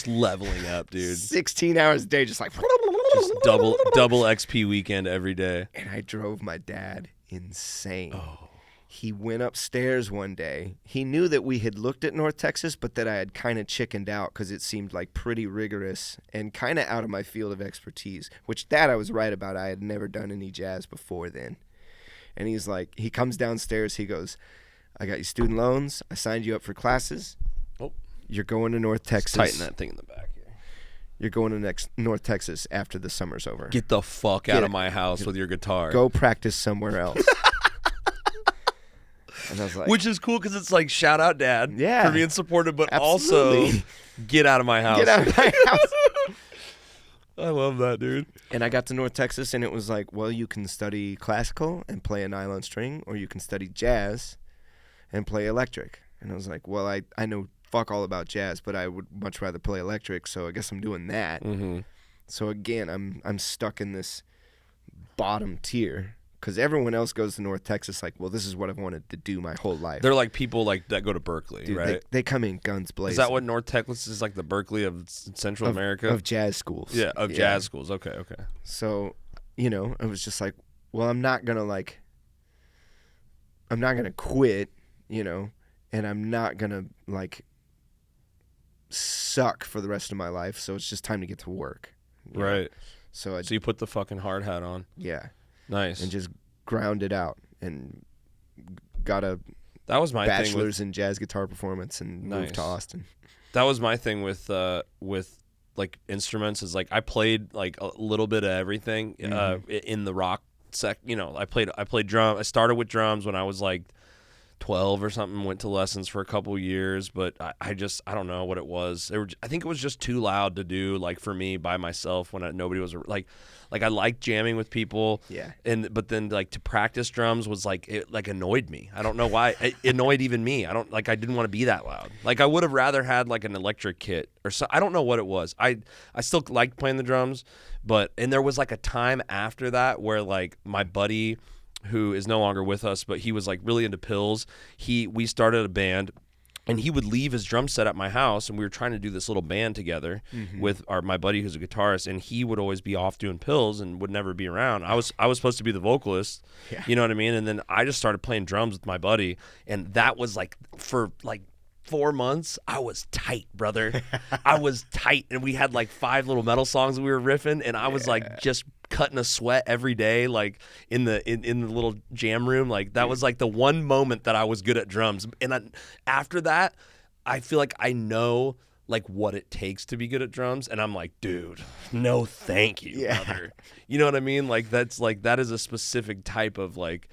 leveling up, dude. 16 hours a day, just like. Just double XP weekend every day. And I drove my dad insane. Oh. He went upstairs one day. He knew that we had looked at North Texas, but that I had kind of chickened out because it seemed like pretty rigorous and kind of out of my field of expertise, which that I was right about. I had never done any jazz before then. And he's like, he comes downstairs. He goes, I got you student loans. I signed you up for classes. Oh. You're going to North Texas. Tighten that thing in the back here. You're going to North Texas after the summer's over. Get the fuck out of my house with your guitar. Go practice somewhere else. And I was like, which is cool because it's like, shout out, Dad, for being supportive, but absolutely. Also get out of my house. Get out of my house. I love that, dude. And I got to North Texas, and it was like, well, you can study classical and play a nylon string, or you can study jazz and play electric. And I was like, well, I know fuck all about jazz, but I would much rather play electric, so I guess I'm doing that. Mm-hmm. So again, I'm stuck in this bottom tier. Because everyone else goes to North Texas like, well, this is what I've wanted to do my whole life. They're like people like that go to Berkeley, dude, right? They come in guns blazing. Is that what North Texas is like, the Berkeley of Central America? Of jazz schools. Yeah, jazz schools. Okay. So, it was just like, well, I'm not going to quit, and I'm not going to, like, suck for the rest of my life. So it's just time to get to work. Right. So you put the fucking hard hat on. Yeah. Nice. And just ground it out and got a bachelor's in jazz guitar performance and moved to Austin. That was my thing with like instruments is like I played like a little bit of everything in the rock I played drum. I started with drums when I was like 12 or something, went to lessons for a couple years, but I don't know what it was. I think it was just too loud to do, like, for me by myself when nobody was like I liked jamming with people. Yeah. But then like to practice drums was like, it like annoyed me. I don't know why. It annoyed even me. I didn't want to be that loud. Like I would have rather had like an electric kit or so. I don't know what it was. I still liked playing the drums, and there was like a time after that where like my buddy, who is no longer with us, but he was like really into pills. We started a band, and he would leave his drum set at my house, and we were trying to do this little band together with my buddy who's a guitarist, and he would always be off doing pills and would never be around. I was supposed to be the vocalist, you know what I mean? And then I just started playing drums with my buddy, and that was like for like 4 months, I was tight, brother. I was tight, and we had like 5 little metal songs that we were riffing, and I was like just cutting a sweat every day, like in the little jam room. Like that was like the one moment that I was good at drums. And after that, I feel like I know like what it takes to be good at drums, and I'm like, dude, no thank you, brother. You know what I mean? Like that is a specific type of like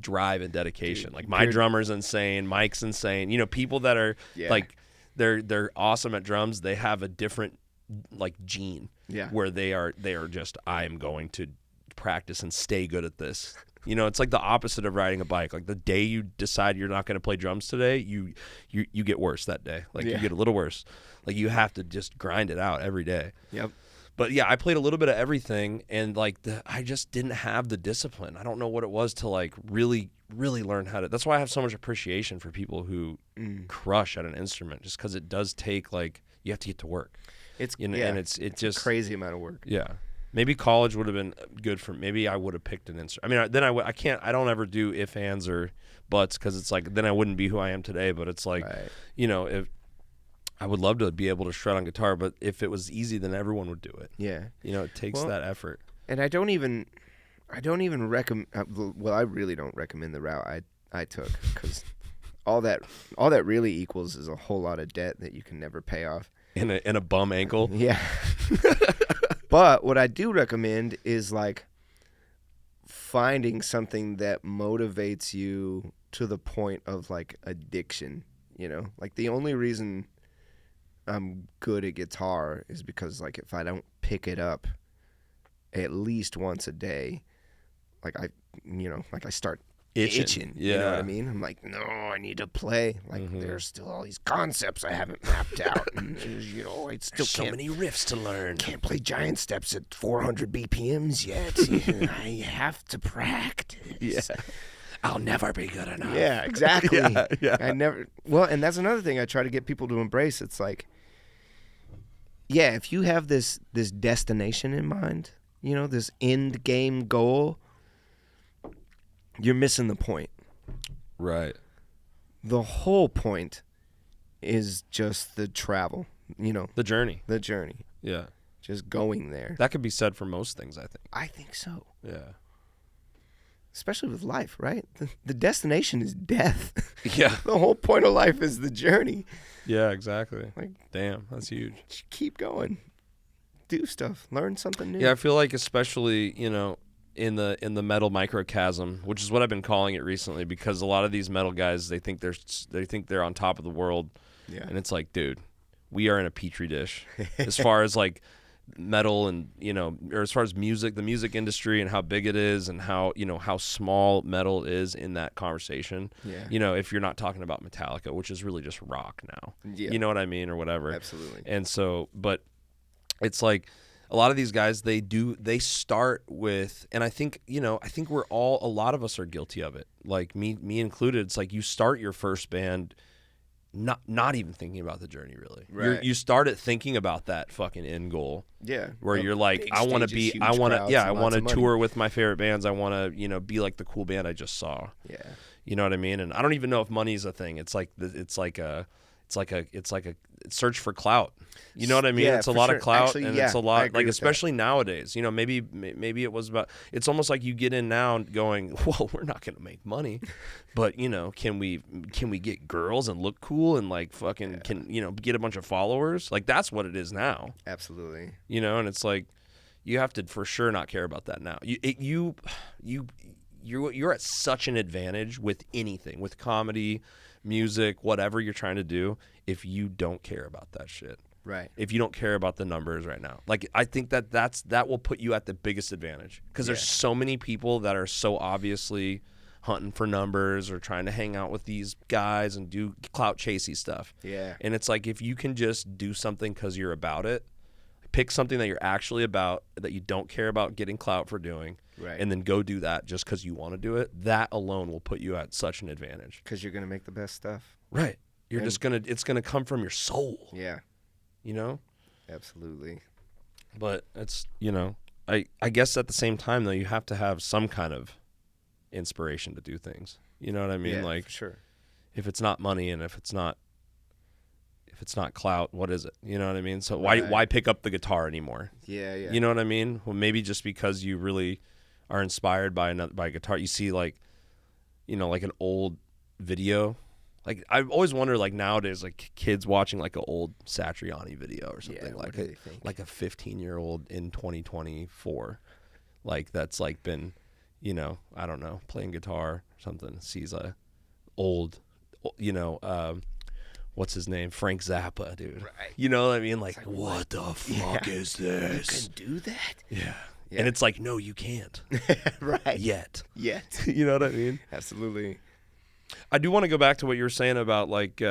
drive and dedication. Dude, like my drummer's insane, Mike's insane. People that are like they're awesome at drums, they have a different like gene where they are just, I am going to practice and stay good at this. It's like the opposite of riding a bike. Like the day you decide you're not going to play drums today, you get worse that day. Like you get a little worse. Like you have to just grind it out every day. Yep. But yeah, I played a little bit of everything, and like I just didn't have the discipline. I don't know what it was to like really learn how to. That's why I have so much appreciation for people who crush at an instrument, just because it does take, like, you have to get to work. And it's just a crazy amount of work. Yeah. Maybe college would have been good for. Maybe I would have picked an instrument. I mean, then I can't. I don't ever do if, ands, or buts, because it's like then I wouldn't be who I am today. But it's like, if I would love to be able to shred on guitar, but if it was easy, then everyone would do it. Yeah. It takes that effort. And I don't even I don't even recommend. Well, I really don't recommend the route I took, because all that really equals is a whole lot of debt that you can never pay off. In a bum ankle. Yeah. But what I do recommend is like finding something that motivates you to the point of like addiction. You know, like the only reason I'm good at guitar is because like if I don't pick it up at least once a day, like I start itching. Yeah. You know what I mean? I'm like, no, I need to play. Like there's still all these concepts I haven't mapped out, and you know, I still so many riffs to learn. Can't play giant steps at 400 BPMs yet. I have to practice. Yeah. I'll never be good enough. Yeah, exactly. Yeah. I never. Well, and that's another thing I try to get people to embrace. It's like, yeah, if you have this destination in mind, you know, this end game goal, you're missing the point. Right. The whole point is just the travel, you know. The journey. The journey. Yeah. Just going there. That could be said for most things, I think. I think so. Yeah. Especially with life, right? The destination is death. Yeah. The whole point of life is the journey. Yeah, exactly. Like, damn, that's huge. just keep going. Do stuff. Learn something new. Yeah, I feel like especially, you know, in the metal microcosm, which is what I've been calling it recently, because a lot of these metal guys, they think they're on top of the world. Yeah. And it's like, dude, we are in a petri dish as far as like metal and, you know, or as far as music, the music industry and how big it is and how, you know, how small metal is in that conversation. Yeah. You know, if you're not talking about Metallica, which is really just rock now. Yeah. You know what I mean, or whatever. Absolutely. And so, but it's like a lot of these guys, they start with, and I think, you know, a lot of us are guilty of it. Like me included. It's like you start your first band not even thinking about the journey, really. Right. You started thinking about that fucking end goal. Yeah. Where you're like, I want to tour with my favorite bands. I want to, you know, be like the cool band I just saw. Yeah. You know what I mean? And I don't even know if money's a thing. It's like a search for clout. You know what I mean? Yeah, it's a for lot sure. of clout. Actually, and yeah, it's a I lot, agree like, with especially nowadays, you know, maybe it was about, it's almost like you get in now going, well, we're not going to make money, but, you know, can we get girls and look cool and like fucking you know, get a bunch of followers? Like, that's what it is now. Absolutely. You know, and it's like, you have to for sure not care about that now. You're at such an advantage with anything, with comedy, music, whatever you're trying to do, if you don't care about that shit. Right. If you don't care about the numbers right now. Like, I think that will put you at the biggest advantage, because there's so many people that are so obviously hunting for numbers or trying to hang out with these guys and do clout chasey stuff. Yeah. And it's like, if you can just do something because you're about it, pick something that you're actually about, that you don't care about getting clout for doing, Right. and then go do that just because you want to do it. That alone will put you at such an advantage. Because you're going to make the best stuff. Right. It's going to come from your soul. Yeah. You know? Absolutely. But it's, you know, I guess at the same time, though, you have to have some kind of inspiration to do things. You know what I mean? Yeah, like, for sure. if it's not money and if it's not clout, what is it? You know what I mean? So Right. why pick up the guitar anymore? Yeah, yeah. You know what I mean? Well, maybe just because you really are inspired by a guitar. You see, like, you know, like an old video. Like, I've always wondered, like, nowadays, like, kids watching like an old Satriani video or something, what do they think? like a 15-year-old in 2024, like, that's like been, you know, I don't know, playing guitar or something, sees a old, you know, what's his name? Frank Zappa, dude. Right. You know what I mean? Like what the fuck is this? You can do that? Yeah. And it's like, no, you can't. Right. Yet. You know what I mean? Absolutely. I do want to go back to what you were saying about like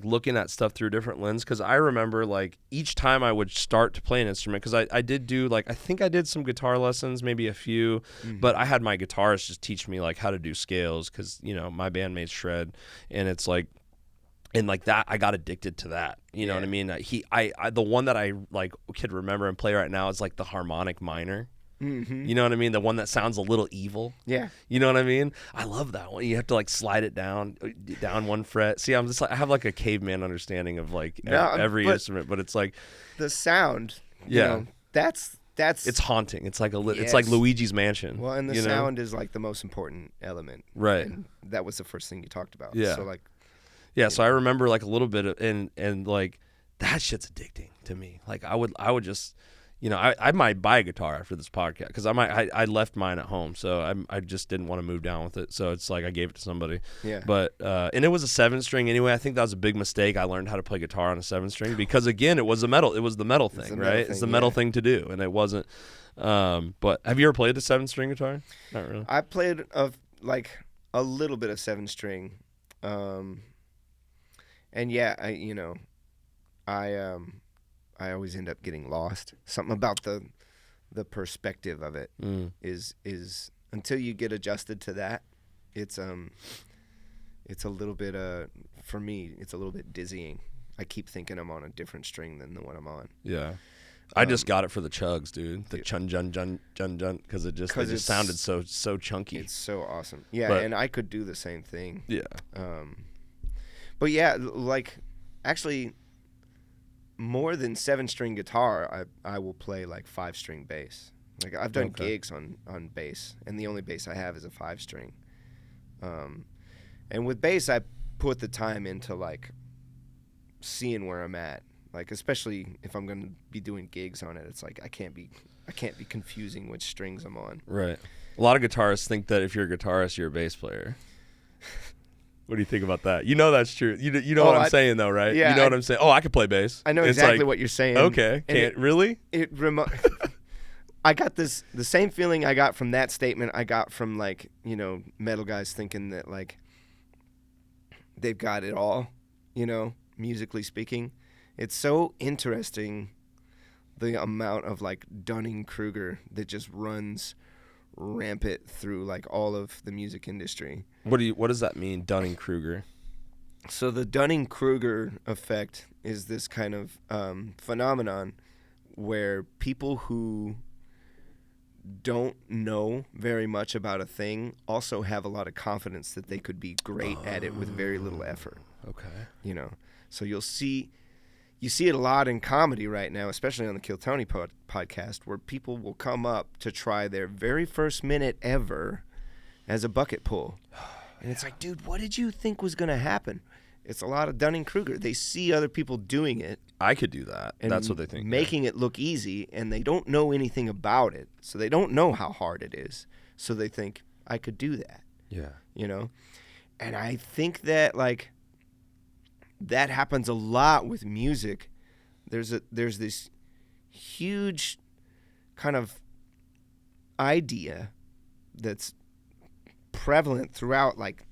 looking at stuff through a different lens, because I remember, like, each time I would start to play an instrument, because I did do, like, I think I did some guitar lessons, maybe a few, but I had my guitarist just teach me, like, how to do scales, because, you know, my bandmates shred, and it's like, and like that, I got addicted to that. You know what I mean? The one that I like could remember and play right now is like the harmonic minor. Mm-hmm. You know what I mean? The one that sounds a little evil. Yeah. You know what I mean? I love that one. You have to like slide it down one fret. See, I'm just like, I have like a caveman understanding of like every instrument, but it's like the sound. You know, that's it's haunting. It's like it's Yes. like Luigi's Mansion. Well, and the you know? sound is like the most important element. Right. And that was the first thing you talked about. Yeah. So like, Yeah, so I remember like a little bit of, and like that shit's addicting to me. Like I would just, I might buy a guitar after this podcast because I left mine at home, so I just didn't want to move down with it. So it's like I gave it to somebody. Yeah. But and it was a 7-string anyway. I think that was a big mistake. I learned how to play guitar on a 7-string because again, it was the metal thing, right? It's the metal thing to do, and it wasn't. But have you ever played a 7-string guitar? Not really. I played a little bit of 7-string. And yeah, I always end up getting lost. Something about the perspective of it is until you get adjusted to that, it's a little bit for me, it's a little bit dizzying. I keep thinking I'm on a different string than the one I'm on. Yeah. I just got it for the chugs, dude. The chun jun jun jun jun because it just sounded so chunky. It's so awesome. Yeah, but, and I could do the same thing. Yeah. But yeah, like actually more than 7-string guitar, I will play like 5-string bass. Like I've done gigs on bass, and the only bass I have is a 5-string. And with bass, I put the time into like seeing where I'm at. Like especially if I'm gonna be doing gigs on it, it's like I can't be confusing which strings I'm on. Right. A lot of guitarists think that if you're a guitarist, you're a bass player. What do you think about that? You know that's true. You know what I'm saying though, right? Yeah, you know what I'm saying. Oh, I could play bass. I know exactly what you're saying. Okay. Really? I got the same feeling I got from that statement I got from like, metal guys thinking that like they've got it all, musically speaking. It's so interesting the amount of like Dunning-Kruger that just runs rampant through like all of the music industry. What does that mean, Dunning-Kruger? So the Dunning-Kruger effect is this kind of phenomenon where people who don't know very much about a thing also have a lot of confidence that they could be great at it with very little effort. Okay. So you see it a lot in comedy right now, especially on the Killtony podcast, where people will come up to try their very first minute ever as a bucket pull. And it's like, dude, what did you think was going to happen? It's a lot of Dunning-Kruger. They see other people doing it. I could do that. And that's what they think. Making it look easy, and they don't know anything about it. So they don't know how hard it is. So they think, I could do that. Yeah. And I think that, like, that happens a lot with music. There's this huge kind of idea that's prevalent throughout like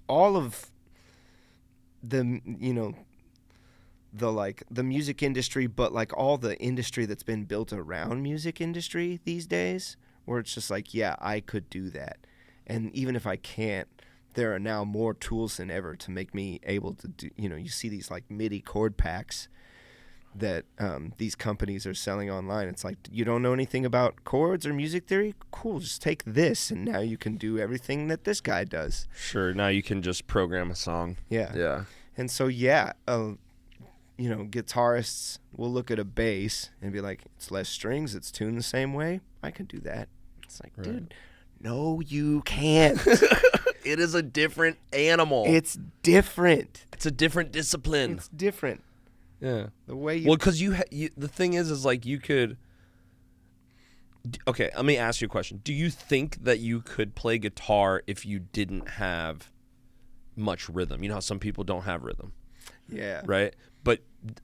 all of the the music industry, but like all the industry that's been built around music industry these days, where it's just like, yeah, I could do that. And even if I can't, there are now more tools than ever to make me able to do, you see these like MIDI chord packs that these companies are selling online. It's like, you don't know anything about chords or music theory? Cool, just take this, and now you can do everything that this guy does. Sure, now you can just program a song. Yeah. And so, guitarists will look at a bass and be like, it's less strings, it's tuned the same way, I can do that. It's like, dude, no, you can't. It is a different animal. It's different. It's a different discipline. It's different. Yeah. The way you... Well, because the thing is like you could... Okay, let me ask you a question. Do you think that you could play guitar if you didn't have much rhythm? You know how some people don't have rhythm? Yeah. Right?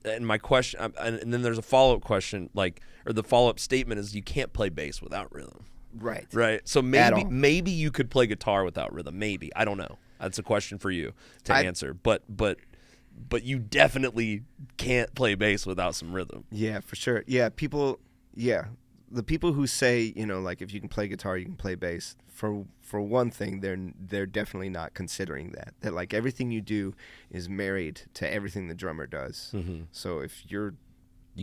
And my question... And then there's a follow-up question, or the follow-up statement is you can't play bass without rhythm. Right. Right. So maybe you could play guitar without rhythm. Maybe. I don't know. That's a question for you to answer. But you definitely can't play bass without some rhythm. Yeah, for sure. Yeah, the people who say, like if you can play guitar, you can play bass. For one thing, they're definitely not considering that. That like everything you do is married to everything the drummer does. Mm-hmm. So if you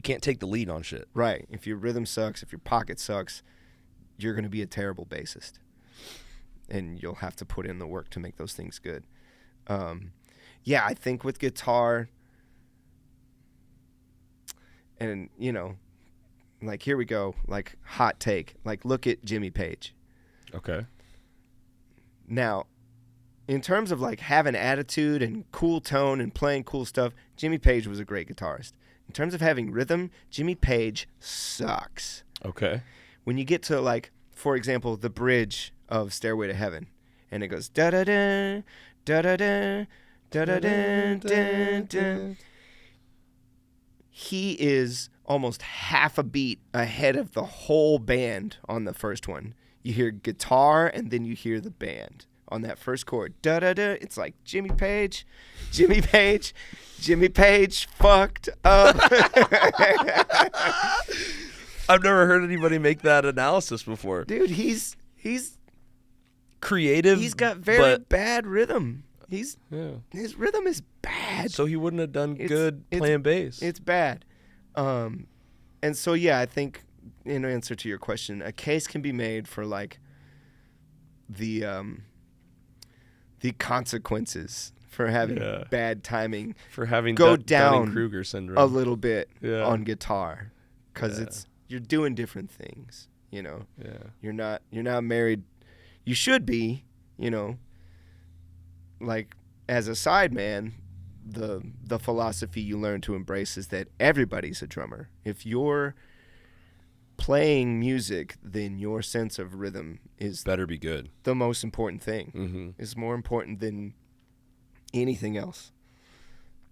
can't take the lead on shit. Right. If your rhythm sucks, if your pocket sucks, you're going to be a terrible bassist, and you'll have to put in the work to make those things good. I think with guitar, and like, here we go, like, hot take. Like, look at Jimmy Page. Okay. Now, in terms of, like, having attitude and cool tone and playing cool stuff, Jimmy Page was a great guitarist. In terms of having rhythm, Jimmy Page sucks. Okay. When you get to, like, for example, the bridge of Stairway to Heaven, and it goes da-da-da, da-da-da, da-da-da, da-da. He is almost half a beat ahead of the whole band on the first one. You hear guitar, and then you hear the band on that first chord. Da-da-da. It's like Jimmy Page fucked up. I've never heard anybody make that analysis before. Dude, he's creative. He's got very bad rhythm. His rhythm is bad. So he wouldn't have done good playing bass. It's bad. And so, yeah, I think in answer to your question, a case can be made for, like, the consequences for having bad timing. For having go down Dunning-Kruger syndrome a little bit on guitar, because you're doing different things. You know, you're not married. You should be. You know, like, as a sideman, the philosophy you learn to embrace is that everybody's a drummer. If you're playing music, then your sense of rhythm is better be good. The most important thing. Mm-hmm. It's more important than anything else.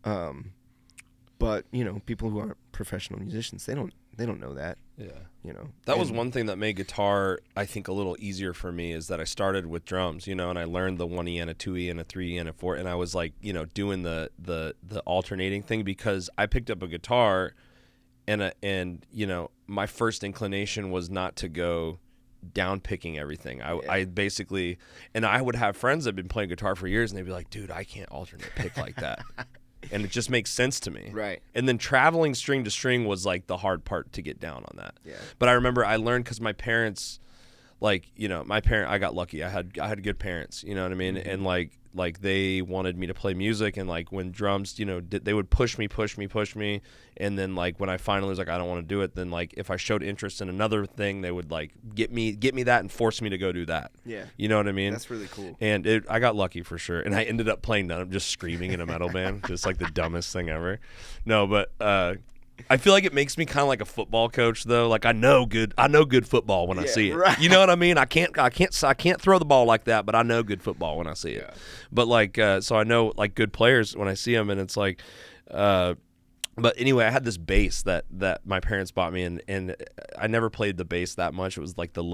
But you know, people who aren't professional musicians, they don't know that. Yeah. You know, that was one thing that made guitar, I think, a little easier for me, is that I started with drums, you know, and I learned the 1E and a 2E and a 3E and a 4, and I was like, you know, doing the alternating thing, because I picked up a guitar, and you know, my first inclination was not to go down picking everything. I basically, and I would have friends that had been playing guitar for years, and they'd be like, dude, I can't alternate pick like that. And it just makes sense to me. Right. And then traveling string to string was like the hard part to get down on that. Yeah. But I remember I learned, because my parents, like, you know, I got lucky. I had good parents, you know what I mean? Mm-hmm. And like they wanted me to play music, and like when drums, you know, they would push me. And then like when I finally was like, I don't want to do it, then like if I showed interest in another thing, they would like get me that and force me to go do that. Yeah. You know what I mean? That's really cool. And I got lucky for sure. And I ended up playing none. I'm just screaming in a metal band, just like the dumbest thing ever. No, but I feel like it makes me kind of like a football coach, though. Like I know good football when I see it. Right. You know what I mean? I can't throw the ball like that, but I know good football when I see it. But like, so I know like good players when I see them, and it's like, but anyway, I had this bass that my parents bought me, and I never played the bass that much. It was like the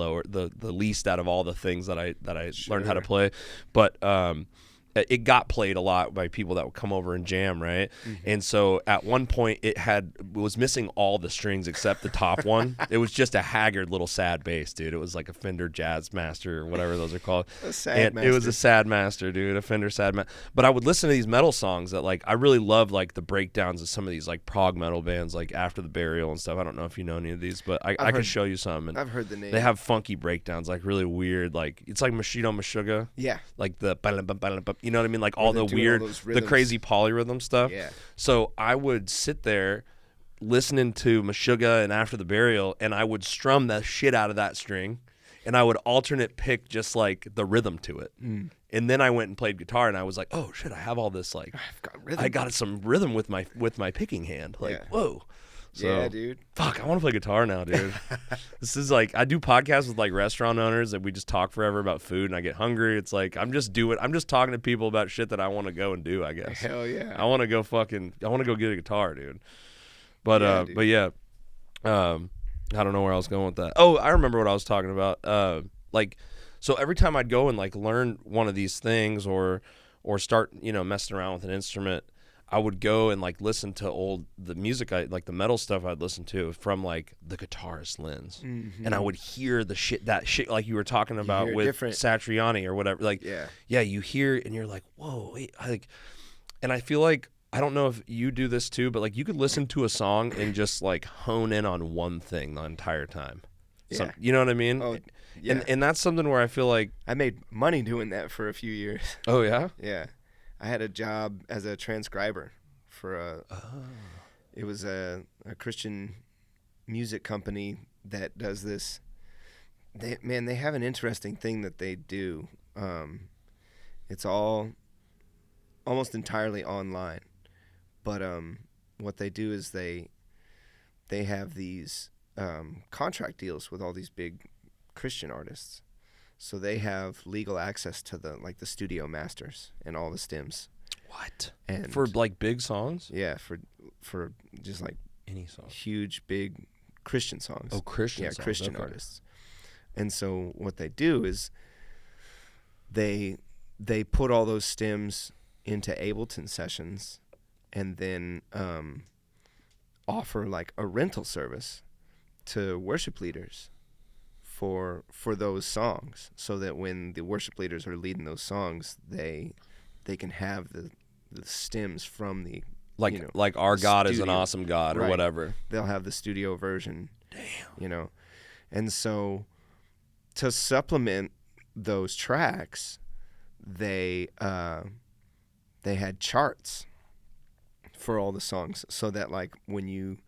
least out of all the things that I learned how to play, but it got played a lot by people that would come over and jam, right? Mm-hmm. And so at one point it was missing all the strings except the top one. It was just a haggard little sad bass, dude. It was like a Fender Jazz Master or whatever those are called. A sad master. It was a sad master, dude, a Fender sad master. But I would listen to these metal songs that like I really love, like the breakdowns of some of these like prog metal bands, like After the Burial and stuff. I don't know if you know any of these, but I could show you some. And I've heard the name. They have funky breakdowns, like really weird, like it's like Machino Meshuggah. Yeah. Like the you know what I mean? Like all the weird, the crazy polyrhythm stuff. Yeah. So I would sit there listening to Meshuggah and After the Burial, and I would strum the shit out of that string, and I would alternate pick just like the rhythm to it. Mm. And then I went and played guitar, and I was like, oh shit, I have all this, like I've got rhythm. I got some rhythm with my picking hand. Like, whoa. So, yeah, dude. Fuck, I want to play guitar now, dude. This is like, I do podcasts with like restaurant owners that we just talk forever about food, and I get hungry. It's like I'm just talking to people about shit that I want to go and do, I guess. Hell yeah. I want to go get a guitar, dude. But I don't know where I was going with that. Oh, I remember what I was talking about. Like, so every time I'd go and like learn one of these things or start, you know, messing around with an instrument, I would go and like listen to the music, like the metal stuff I'd listen to from like the guitarist lens, and I would hear that shit like you were talking about with Satriani or whatever. Like, yeah, you hear and you're like, whoa, wait, and I feel like, I don't know if you do this too, but like you could listen to a song and just like hone in on one thing the entire time. Yeah. You know what I mean? Oh, yeah. And that's something where I feel like I made money doing that for a few years. Oh yeah? Yeah. I had a job as a transcriber for it was a Christian music company that does this. They have an interesting thing that they do. It's all almost entirely online, but what they do is they have these contract deals with all these big Christian artists, so they have legal access to the studio masters and all the stems. What? And For like big songs? yeah, for just like Any song. huge big Christian songs. Oh, Christian songs. Christian Okay. artists. And so what they do is they put all those stems into Ableton sessions, and then offer like a rental service to worship leaders for those songs, so that when the worship leaders are leading those songs, they can have the stems from the like our God is an studio. awesome God or Right. whatever. They'll have the studio version. Damn. And so to supplement those tracks, they had charts for all the songs, so that like when you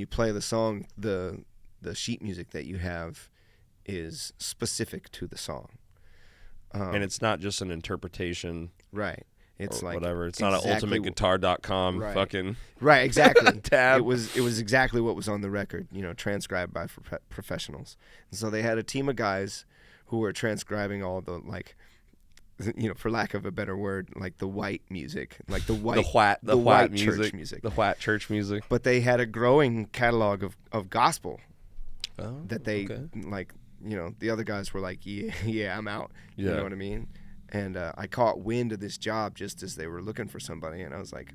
play the song, the sheet music that you have is specific to the song. And it's not just an interpretation. Right. It's or like whatever. It's exactly not an ultimateguitar.com Right. fucking Right, exactly. tab. It was exactly what was on the record, transcribed by professionals. And so they had a team of guys who were transcribing all the for lack of a better word, like the white music, like the white the white music, church music. the white church music. But they had a growing catalog of gospel Oh, that they okay. the other guys were like, yeah, I'm out. You Yeah. know what I mean? And I caught wind of this job just as they were looking for somebody, and I was like,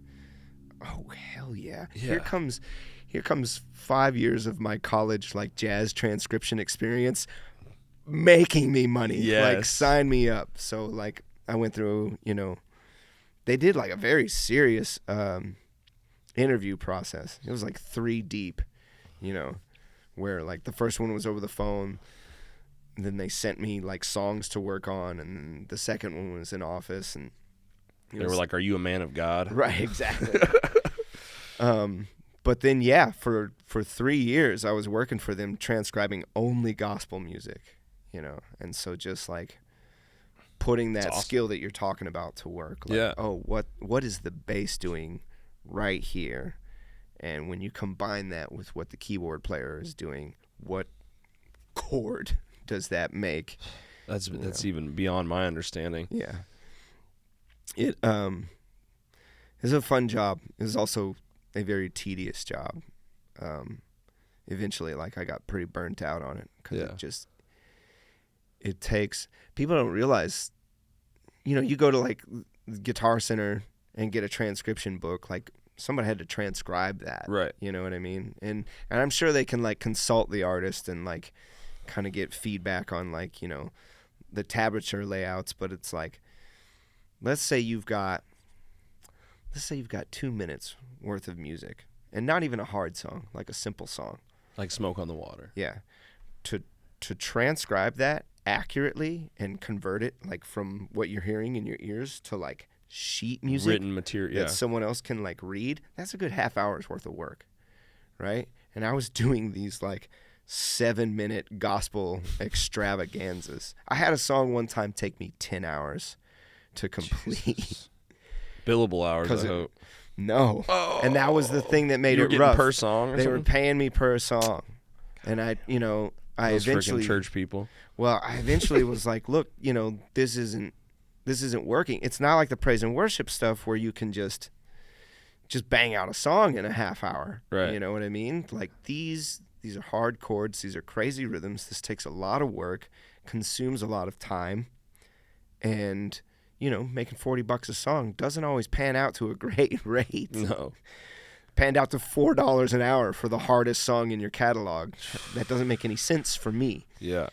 oh hell yeah. Yeah. Here comes 5 years of my college jazz transcription experience making me money. Yes. Sign me up. So I went through, they did a very serious interview process. It was 3 deep, where the first one was over the phone. And then they sent me songs to work on, and the second one was in office, and They were like, "Are you a man of God?" right, exactly. But then for 3 years I was working for them transcribing only gospel music, and so just putting that awesome. skill that you're talking about to work. Yeah. Oh, what is the bass doing right here? And when you combine that with what the keyboard player is doing, what chord does that make? That's even beyond my understanding. Yeah. It is a fun job. It was also a very tedious job. Eventually, I got pretty burnt out on it because it takes, people don't realize, you go to Guitar Center and get a transcription book, somebody had to transcribe that. Right. You know what I mean? And I'm sure they can consult the artist and kind of get feedback on the tablature layouts, but it's let's say you've got 2 minutes worth of music, and not even a hard song, a simple song. Like Smoke on the Water. Yeah. To transcribe that accurately and convert it from what you're hearing in your ears to sheet music, Written material. that someone else can read, that's a good half hour's worth of work, right? And I was doing these 7-minute gospel extravaganzas. I had a song one time take me 10 hours to complete. Jesus. Billable hours, I hope. No. Oh. And that was the thing that made You were it getting rough. per song or They were something? paying me per song. And I Those eventually, freaking church people. well, I eventually was like, look, this isn't working. It's not like the praise and worship stuff where you can just bang out a song in a half hour. Right. You know what I mean? These are hard chords. These are crazy rhythms. This takes a lot of work, consumes a lot of time, and making $40 a song doesn't always pan out to a great rate. No. Panned out to $4 an hour for the hardest song in your catalog. That doesn't make any sense for me. Yeah.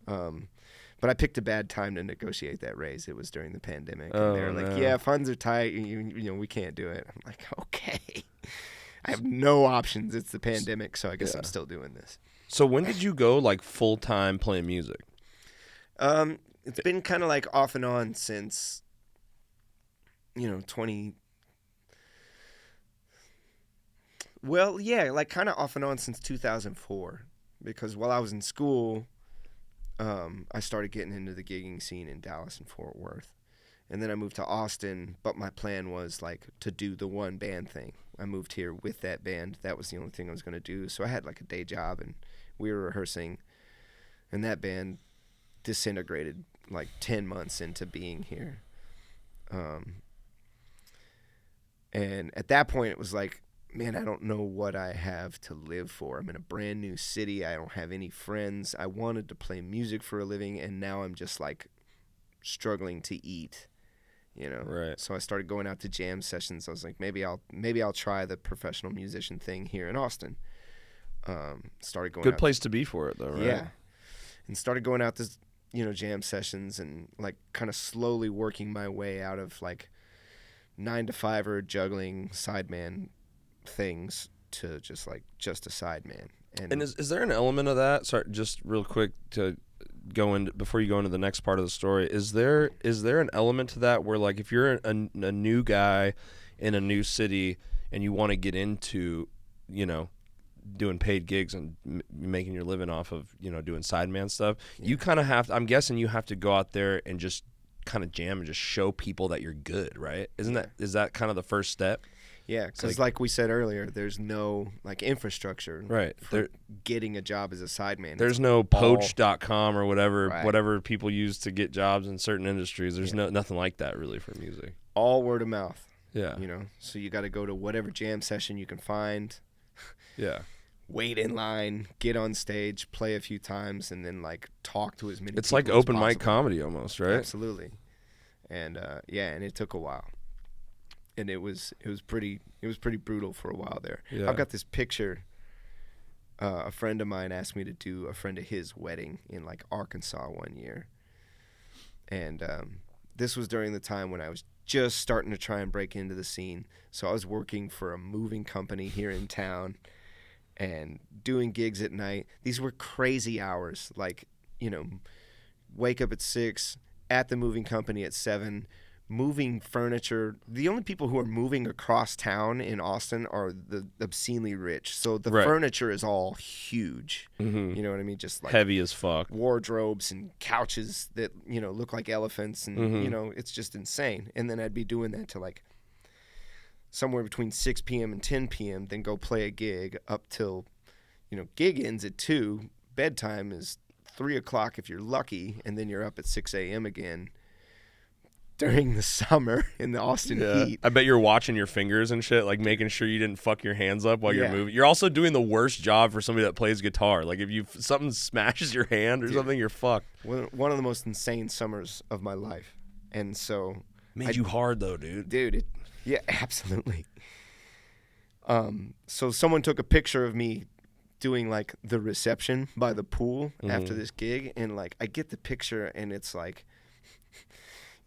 But I picked a bad time to negotiate that raise. It was during the pandemic. Oh, And they were like, no. yeah, funds are tight. We can't do it. I'm like, okay. I have no options. It's the pandemic, so I guess Yeah. I'm still doing this. So when did you go full-time playing music? It's been kind of off and on since, 20. Well, yeah, like kind of off and on since 2004, because while I was in school, I started getting into the gigging scene in Dallas and Fort Worth. And then I moved to Austin, but my plan was like to do the one band thing. I moved here with that band. That was the only thing I was going to do. So I had like a day job, and we were rehearsing, and that band disintegrated like 10 months into being here. And at that point it was like, man, I don't know what I have to live for. I'm in a brand new city. I don't have any friends. I wanted to play music for a living, and now I'm just like struggling to eat, you know? Right. So I started going out to jam sessions. I was like, maybe I'll try the professional musician thing here in Austin. Started going Good out place to be for it, though, right? Yeah. And started going out to, you know, jam sessions, and like kind of slowly working my way out of like 9-to-5 juggling sideman things to just a sideman. And is there an element of that? Sorry, just real quick to go into before you go into the next part of the story. Is there an element to that where like if you're a new guy in a new city and you want to get into, you know, doing paid gigs and making your living off of, you know, doing sideman stuff, you kind of have to, I'm guessing you have to go out there and just kind of jam and just show people that you're good, right? Is that kind of the first step? Yeah, because like we said earlier, there's no like infrastructure for getting a job as a sideman. There's no poach.com or whatever people use to get jobs in certain industries. There's nothing like that really for music. All word of mouth. Yeah. You know, so you got to go to whatever jam session you can find. Yeah. Wait in line, get on stage, play a few times, and then like talk to as many people It's like as open possible. mic comedy almost, right? Absolutely. And and it took a while. And it was pretty brutal for a while there. Yeah. I've got this picture. A friend of mine asked me to do a friend of his wedding in like Arkansas one year. And this was during the time when I was just starting to try and break into the scene. So I was working for a moving company here in town and doing gigs at night. These were crazy hours, like, you know, wake up at 6, at the moving company at 7, moving furniture. The only people who are moving across town in Austin are the obscenely rich. So the furniture is all huge. Mm-hmm. You know what I mean? Just like heavy as fuck. Wardrobes and couches that, you know, look like elephants. And, you know, it's just insane. And then I'd be doing that to like somewhere between 6 p.m. and 10 p.m., then go play a gig up till, you know, gig ends at 2. Bedtime is 3 o'clock if you're lucky. And then you're up at 6 a.m. again. During the summer in the Austin heat. I bet you're watching your fingers and shit, like making sure you didn't fuck your hands up while you're moving. You're also doing the worst job for somebody that plays guitar. Like if something smashes your hand or something, you're fucked. One of the most insane summers of my life. And so made you hard though, dude. Dude, yeah, absolutely. So someone took a picture of me doing like the reception by the pool after this gig, and like I get the picture and it's like,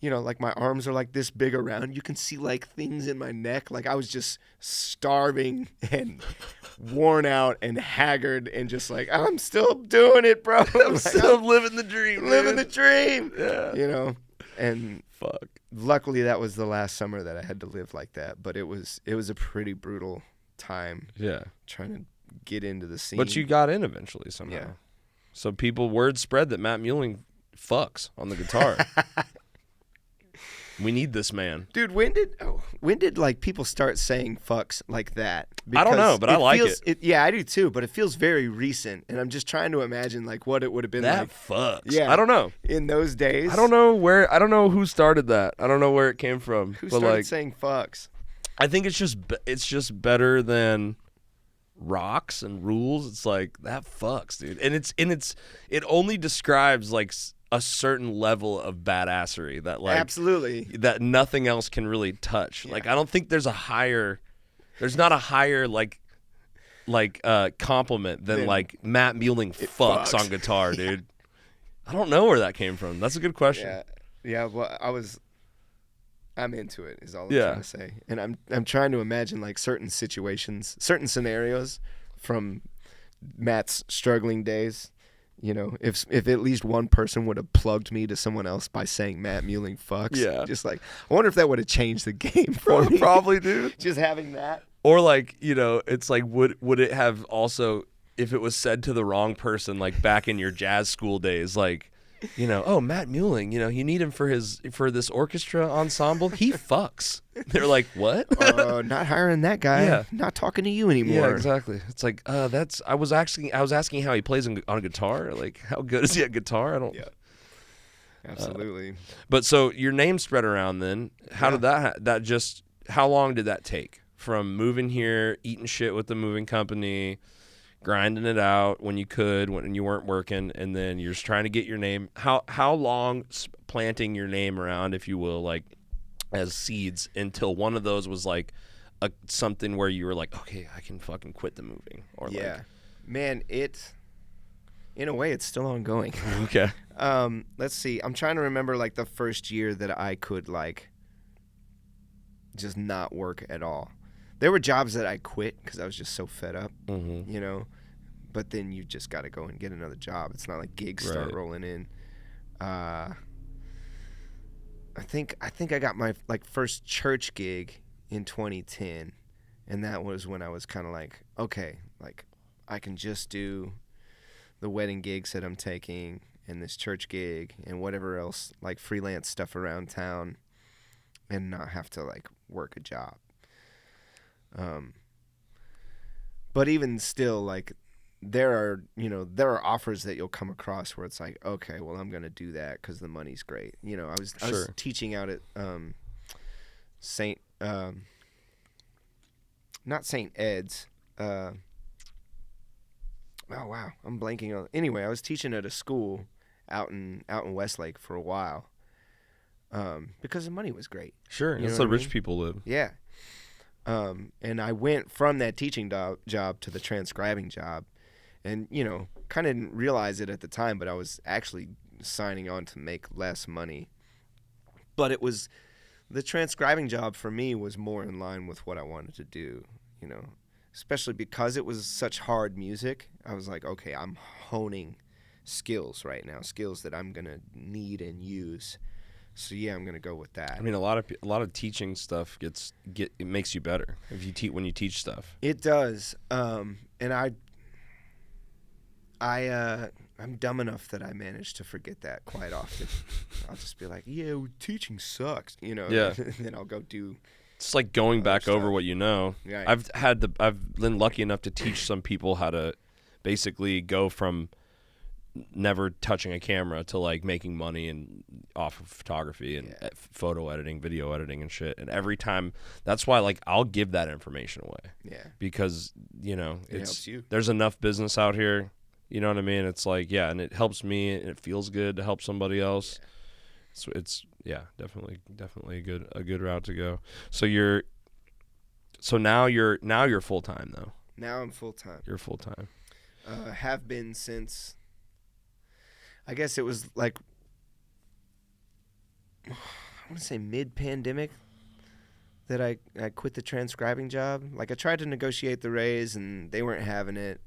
you know, like my arms are like this big around. You can see like things in my neck. Like I was just starving and worn out and haggard and just like, I'm still doing it, bro. I'm still living the dream. Living the dream. Yeah. You know, and fuck. Luckily that was the last summer that I had to live like that. But it was a pretty brutal time. Yeah. Trying to get into the scene. But you got in eventually somehow. Yeah. So word spread that Matt Muehling fucks on the guitar. We need this man. Dude, when did like people start saying fucks like that? Because I don't know, but I like it. Yeah, I do too, but it feels very recent, and I'm just trying to imagine like what it would have been that like. Fucks. Yeah. I don't know. In those days. I don't know who started that. I don't know where it came from. Who started saying fucks? I think it's just better than rocks and rules. It's like that fucks, dude. And it only describes like a certain level of badassery that like absolutely that nothing else can really touch. Yeah. Like I don't think there's not a higher compliment than like Matt Muehling fucks on guitar, dude. I don't know where that came from. That's a good question. Yeah. Well, I'm into it. Is all I'm trying to say, and I'm trying to imagine like certain situations, certain scenarios from Matt's struggling days. You know, if at least one person would have plugged me to someone else by saying Matt Muehling fucks. Yeah. Just like, I wonder if that would have changed the game for me. Probably, dude. Just having that. Or like, you know, it's like would it have also, if it was said to the wrong person, like back in your jazz school days, like, you know, oh, Matt Muehling, you know, you need him for this orchestra ensemble. He fucks. They're like, what? Not hiring that guy. Yeah. Not talking to you anymore. Yeah, exactly. It's like, I was asking how he plays on a guitar. Like, how good is he at guitar? I don't. Yeah. Absolutely. But so your name spread around then. How did how long did that take? From moving here, eating shit with the moving company, grinding it out when you could, when you weren't working, and then you're just trying to get your name. How long planting your name around, if you will, like as seeds, until one of those was like something where you were like, okay, I can fucking quit the moving? Or yeah, man, in a way, it's still ongoing. Okay. Let's see. I'm trying to remember like the first year that I could like just not work at all. There were jobs that I quit because I was just so fed up, you know. But then you just got to go and get another job. It's not like gigs start rolling in. I think I got my like first church gig in 2010, and that was when I was kind of like, okay, like I can just do the wedding gigs that I'm taking and this church gig and whatever else, like freelance stuff around town, and not have to like work a job. But even still, like there are offers that you'll come across where it's like, okay, well, I'm gonna do that because the money's great. You know, I was teaching out at not St. Ed's. Oh wow, I'm blanking on. Anyway, I was teaching at a school out in Westlake for a while, because the money was great. Sure, that's how rich people live. Yeah. And I went from that teaching job to the transcribing job, and kind of didn't realize it at the time, but I was actually signing on to make less money. But it was the transcribing job for me was more in line with what I wanted to do, especially because it was such hard music. I was like, okay, I'm honing skills right now, skills that I'm gonna need and use. So yeah, I'm gonna go with that. I mean, a lot of teaching stuff it makes you better if you when you teach stuff. It does, and I'm dumb enough that I manage to forget that quite often. I'll just be like, yeah, teaching sucks, Yeah. And then I'll go do. It's like going back over what you know. Right. I've been lucky enough to teach some people how to basically go from never touching a camera to like making money and off of photography and photo editing, video editing and shit. And every time, that's why like I'll give that information away. Yeah. Because it helps you. There's enough business out here. You know what I mean? It's like, yeah, and it helps me and it feels good to help somebody else. Yeah. So it's definitely a good route to go. So now you're full time though. Now I'm full time. You're full time. Have been since, I guess it was like, I want to say mid-pandemic that I quit the transcribing job. Like I tried to negotiate the raise and they weren't having it,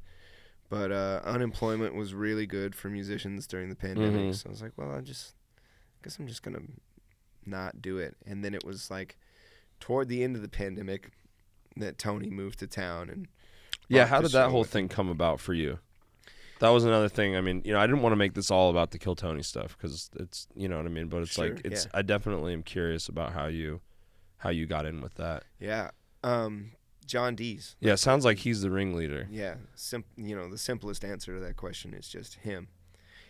but unemployment was really good for musicians during the pandemic. Mm-hmm. So I was like, well, I guess I'm just gonna not do it. And then it was like toward the end of the pandemic that Tony moved to town and how did that whole thing come about for you? That was another thing. I mean, I didn't want to make this all about the Killtony stuff because it's, you know what I mean. But it's I definitely am curious about how you got in with that. Yeah, John Dees. Yeah, it sounds like he's the ringleader. Yeah, the simplest answer to that question is just him.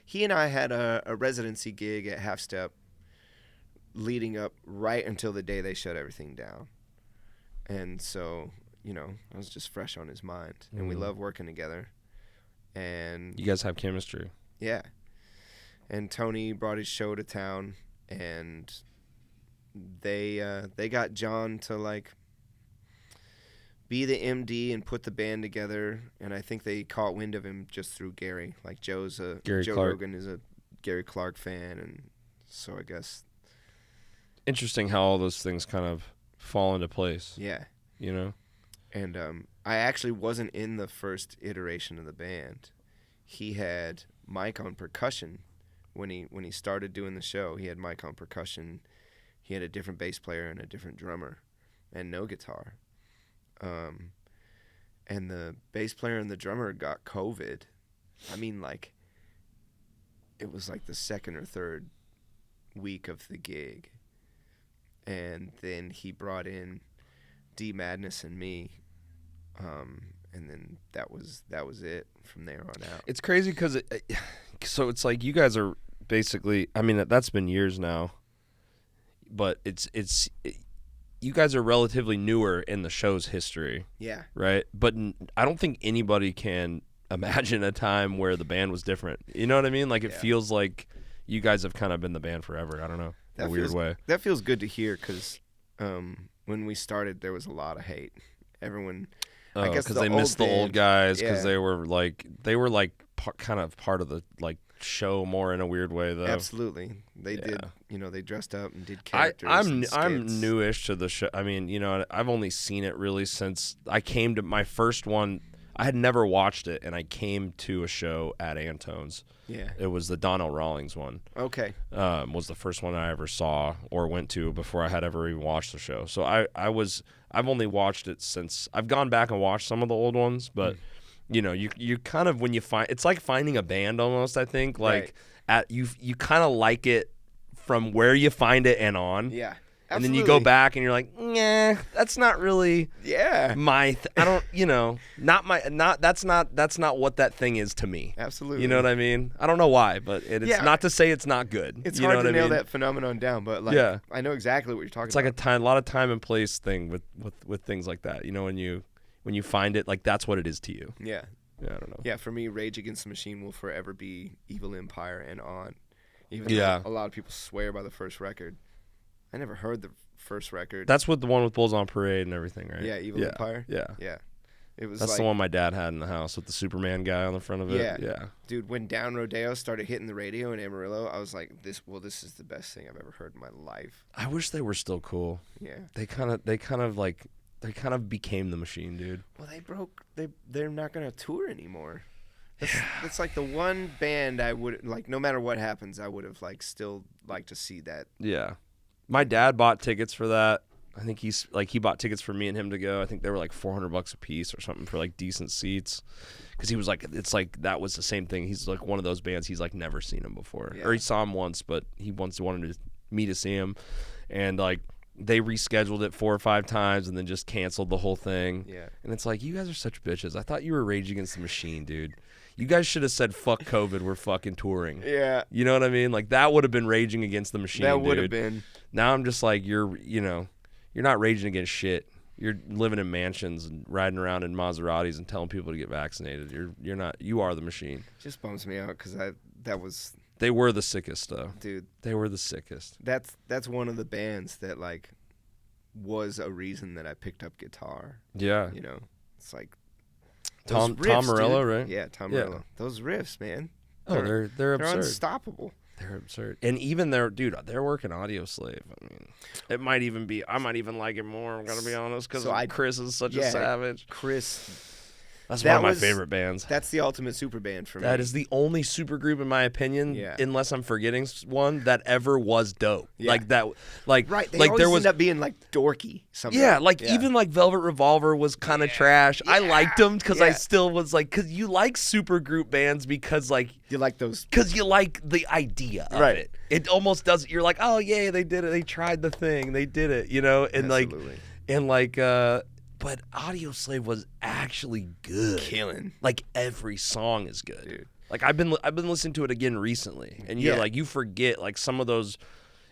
He and I had a residency gig at Half Step leading up right until the day they shut everything down, and so I was just fresh on his mind, and we love working together. And you guys have chemistry. Yeah. And Tony brought his show to town, and they got John to like be the MD and put the band together. And I think they caught wind of him just through Gary. Like Joe Rogan is a Gary Clark fan, and so I guess interesting how all those things kind of fall into place. Yeah. And I actually wasn't in the first iteration of the band. He had Mike on percussion when he started doing the show. He had Mike on percussion. He had a different bass player and a different drummer, and no guitar. and the bass player and the drummer got COVID. I mean, like, it was like the second or third week of the gig, and then he brought in D Madness and me, and then that was it from there on out. It's crazy because so it's like you guys are basically, I mean, that's been years now, but you guys are relatively newer in the show's history. Yeah. Right? But I don't think anybody can imagine a time where the band was different. You know what I mean? Like, it feels like you guys have kind of been the band forever. I don't know. In a weird way. That feels good to hear because when we started, there was a lot of hate. Everyone, I guess, because they missed the old guys because they were kind of part of the like show more in a weird way though. Absolutely, they did. You know, they dressed up and did characters. I'm newish to the show. I mean, you know, I've only seen it really since I came to my first one. I had never watched it, and I came to a show at Antone's. Yeah. It was the Donnell Rawlings one. Okay. Was the first one I ever saw or went to before I had ever even watched the show. So I've only watched it since I've gone back and watched some of the old ones, but you know, you kind of, when you find, it's like finding a band almost, I think, like you kind of like it from where you find it and on. Yeah. And then you go back and you're like, nah, that's not really my I don't, you know, that's not what that thing is to me. Absolutely. You know what I mean? I don't know why, but it's not to say it's not good. It's hard to nail that phenomenon down, but like I know exactly what you're talking about. It's like a lot of time and place thing with things like that. You know, when you find it, like that's what it is to you. Yeah. Yeah, I don't know. Yeah, for me, Rage Against the Machine will forever be Evil Empire and on. Even though a lot of people swear by the first record. I never heard the first record. That's with the one with Bulls on Parade and everything, right? Yeah, Evil Empire. Yeah. Yeah. That's like the one my dad had in the house with the Superman guy on the front of it. Yeah. Yeah. Dude, when Down Rodeo started hitting the radio in Amarillo, I was like, this is the best thing I've ever heard in my life. I wish they were still cool. Yeah. They kind of became the Machine, dude. Well, they're not going to tour anymore. That's like the one band I would, like, no matter what happens, I would have like still liked to see that. Yeah. My dad bought tickets for that. I think he bought tickets for me and him to go. I think they were like $400 a piece or something for like decent seats. Because he was like, it's like that was the same thing. He's like one of those bands. He's like never seen them before, or he saw him once, but he once wanted me to see him, and like they rescheduled it 4 or 5 times and then just canceled the whole thing. Yeah, and it's like, you guys are such bitches. I thought you were Rage Against the Machine, dude. You guys should have said, fuck COVID, we're fucking touring. Yeah. You know what I mean? Like, that would have been Raging Against the Machine, That would have been. Now I'm just like, you're not raging against shit. You're living in mansions and riding around in Maseratis and telling people to get vaccinated. You're not. You are the Machine. Just bums me out because They were the sickest, though. Dude. They were the sickest. That's one of the bands that, like, was a reason that I picked up guitar. Yeah. You know? It's like... Tom Morello, right? Yeah, Tom Morello. Those riffs, man. They're absurd. They're unstoppable. They're absurd. And even they're working Audio Slave. I mean, I might even like it more, I'm going to be honest, because Chris is such a savage. That's one of my favorite bands. That's the ultimate super band for me. That is the only super group, in my opinion, unless I'm forgetting one, that ever was dope. Yeah. Like that, like right. They like always there was end up being like dorky. Somehow. Yeah, like even like Velvet Revolver was kind of trash. Yeah. I liked them because I still was like, because you like super group bands because like you like those because you like the idea of it. It almost does. You're like, oh yeah, they did it. They tried the thing. They did it. You know, and But Audio Slave was actually good. Killing. Like every song is good. Dude. Like I've been listening to it again recently, and you're like, you forget like some of those.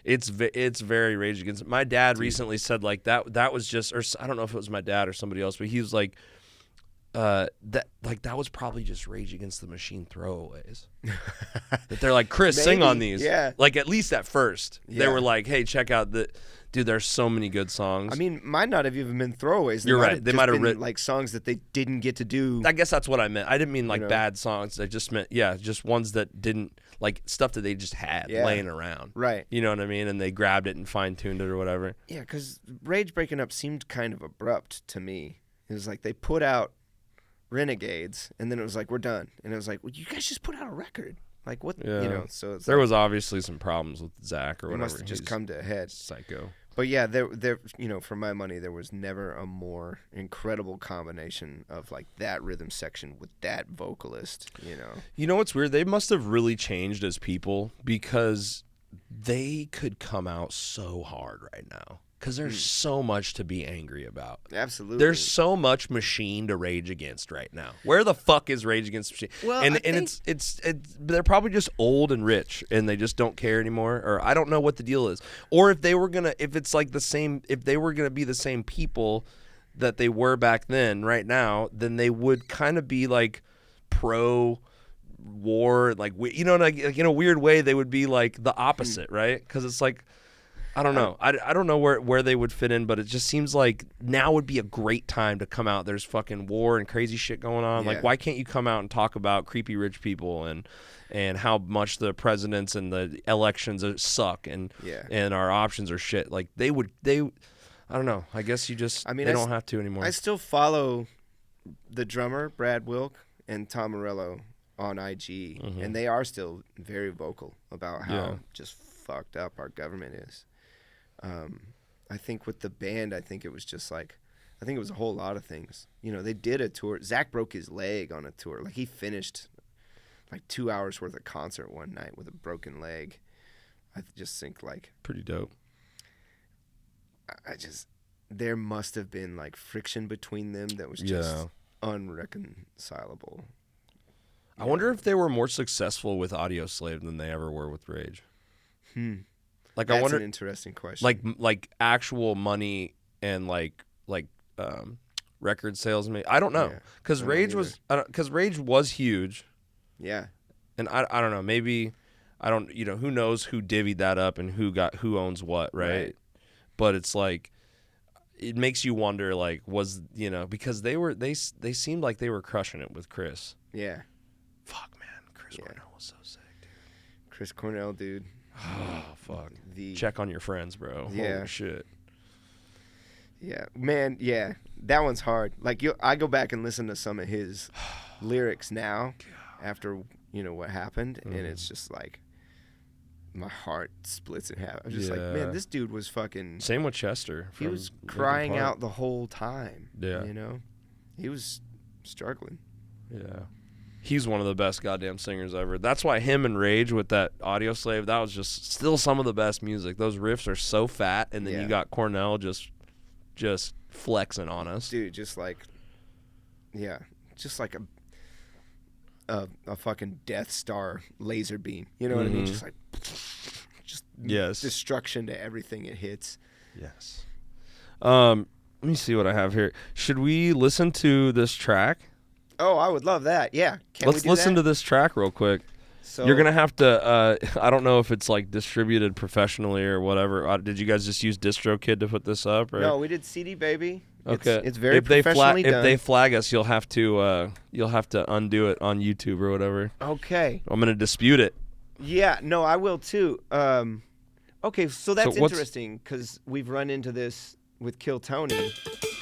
It's very Rage Against. My dad recently said like that was just, or I don't know if it was my dad or somebody else, but he was like, that was probably just Rage Against the Machine throwaways. That they're like, Chris, sing on these. Yeah. Like at least at first they were like, hey, check out the. Dude, there's so many good songs. I mean, might not have even been throwaways. You're right. They might have written like songs that they didn't get to do. I guess that's what I meant. I didn't mean like bad songs. I just meant just ones that didn't, like stuff that they just had laying around. Right. You know what I mean? And they grabbed it and fine-tuned it or whatever. Yeah, because Rage breaking up seemed kind of abrupt to me. It was like they put out Renegades, and then it was like, we're done. And it was like, well, you guys just put out a record. Like, what, you know, so it's there was obviously some problems with Zach or whatever. It must have just come to a head. Psycho. But yeah, there, you know, for my money, there was never a more incredible combination of like that rhythm section with that vocalist. You know. You know what's weird? They must have really changed as people because they could come out so hard right now. Because there's so much to be angry about. Absolutely. There's so much machine to rage against right now. Where the fuck is Rage Against the Machine? Well, and I think it's they're probably just old and rich and they just don't care anymore. Or I don't know what the deal is. Or if they were gonna, if it's like the same, if they were gonna be the same people that they were back then, right now, then they would kind of be like pro war, like you know, like in a weird way, they would be like the opposite, right? Because it's like. I don't know. I don't know where they would fit in, but it just seems like now would be a great time to come out. There's fucking war and crazy shit going on. Yeah. Like, why can't you come out and talk about creepy rich people and how much the presidents and the elections suck and our options are shit. Like they I don't know. I guess you just they don't have to anymore. I still follow the drummer Brad Wilk and Tom Morello on IG, and they are still very vocal about how just fucked up our government is. I think with the band, I think it was a whole lot of things. You know, they did a tour. Zach broke his leg on a tour. Like he finished like 2 hours worth of concert one night with a broken leg. I just think like pretty dope. There must have been like friction between them that was just unreconcilable. I wonder if they were more successful with Audio Slave than they ever were with Rage. Like That's I wonder, an interesting question. Like actual money and like record sales. I don't know because Rage was huge. Yeah, and I don't know. Maybe I don't. You know, who knows who divvied that up and who owns what, right? But it's like it makes you wonder. Like because they seemed like they were crushing it with Chris. Yeah. Fuck man, Chris Cornell was so sick, dude. Chris Cornell, dude. Oh fuck! Check on your friends, bro. Yeah. Holy shit. Yeah, man. Yeah, that one's hard. Like I go back and listen to some of his lyrics now, after what happened, and it's just like my heart splits in half. I'm just like, man, this dude was fucking. Same with Chester. He was crying out the whole time. Yeah. He was struggling. Yeah. He's one of the best goddamn singers ever. That's why him and Rage with that Audio Slave, that was just still some of the best music. Those riffs are so fat, and then you got Cornell just flexing on us. Dude, just like a fucking Death Star laser beam. You know what I mean? Just like destruction to everything it hits. Yes. Let me see what I have here. Should we listen to this track? Oh, I would love that. Yeah. Let's listen to this track real quick. So you're going to have to, I don't know if it's like distributed professionally or whatever. Did you guys just use DistroKid to put this up? Or? No, we did CD Baby. Okay. It's very professionally done. If they flag us, you'll have to undo it on YouTube or whatever. Okay. I'm going to dispute it. Yeah, no, I will too. Okay, so that's interesting because we've run into this with Kill Tony.